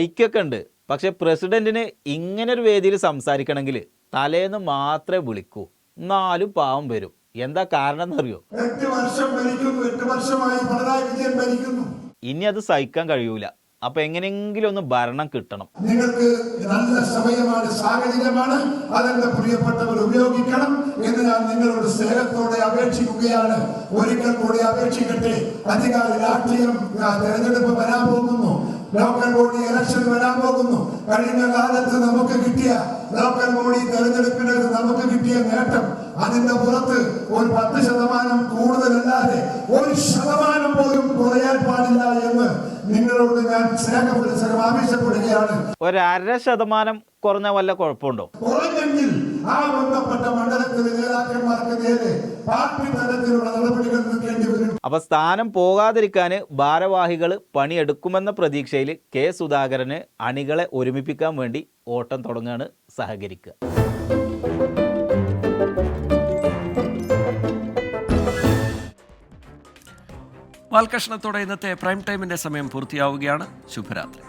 ഐക്യൊക്കെ ഉണ്ട്, പക്ഷെ പ്രസിഡന്റിന് ഇങ്ങനെ ഒരു വേദിയിൽ സംസാരിക്കണമെങ്കിൽ തലേന്ന് മാത്രമേ വിളിക്കൂ. എന്നാലും പാവം വരും. എന്താ കാരണം എന്നറിയോ? 8 വർഷം ഭരിക്കുന്നു. 8 വർഷമായി പിണറായി വിജയൻ ഭരിക്കുന്നു. ഇനി അത് സഹിക്കാൻ കഴിയൂല. അപ്പൊ എങ്ങനെയെങ്കിലും ഒന്ന് ഭരണം കിട്ടണം. നിങ്ങൾക്ക് നല്ല സമയമാണ്, സാഹചര്യമാണ്. അതെന്റെ പ്രിയപ്പെട്ടവർ ഉപയോഗിക്കണം എന്ന് ഞാൻ നിങ്ങളോട് സ്നേഹത്തോടെ അപേക്ഷിക്കുകയാണ്. ഒരിക്കൽ കൂടി അപേക്ഷിക്കട്ടെ. അധികാര രാഷ്ട്രീയം, തെരഞ്ഞെടുപ്പ് വരാൻ പോകുന്നു. ലോക്കൽ ബോഡി ഇലക്ഷൻ വരാൻ പോകുന്നു. കഴിഞ്ഞ കാലത്ത് നമുക്ക് കിട്ടിയ ലോക്കൽ ബോഡി തെരഞ്ഞെടുപ്പിനകത്ത് നമുക്ക് കിട്ടിയ നേട്ടം, അതിന്റെ പുറത്ത് ഒരു 10% കൂടുതലല്ലാതെ 1% പോലും കുറയാൻ പാടില്ല എന്ന് നിങ്ങളോട് ഞാൻ സ്നേഹപുരസ്സരം ആവശ്യപ്പെടുകയാണ്. 1.5% കുറഞ്ഞ വല്ല കുഴപ്പമുണ്ടോ? കുറഞ്ഞെങ്കിൽ ആ ബന്ധപ്പെട്ട മണ്ഡലത്തിലെ നേതാക്കന്മാർക്ക് നേരെ പാർട്ടി തലത്തിലുള്ള നടപടികൾ എടുക്കേണ്ടി വരും. അപ്പൊ സ്ഥാനം പോകാതിരിക്കാൻ ഭാരവാഹികൾ പണിയെടുക്കുമെന്ന പ്രതീക്ഷയിൽ K. സുധാകരന് അണികളെ ഒരുമിപ്പിക്കാൻ വേണ്ടി ഓട്ടം തുടങ്ങാണ്. സഹകരിക്കുക. വാൽകഷ്ണത്തോടെ ഇന്നത്തെ പ്രൈം ടൈമിന്റെ സമയം പൂർത്തിയാവുകയാണ്. ശുഭരാത്രി.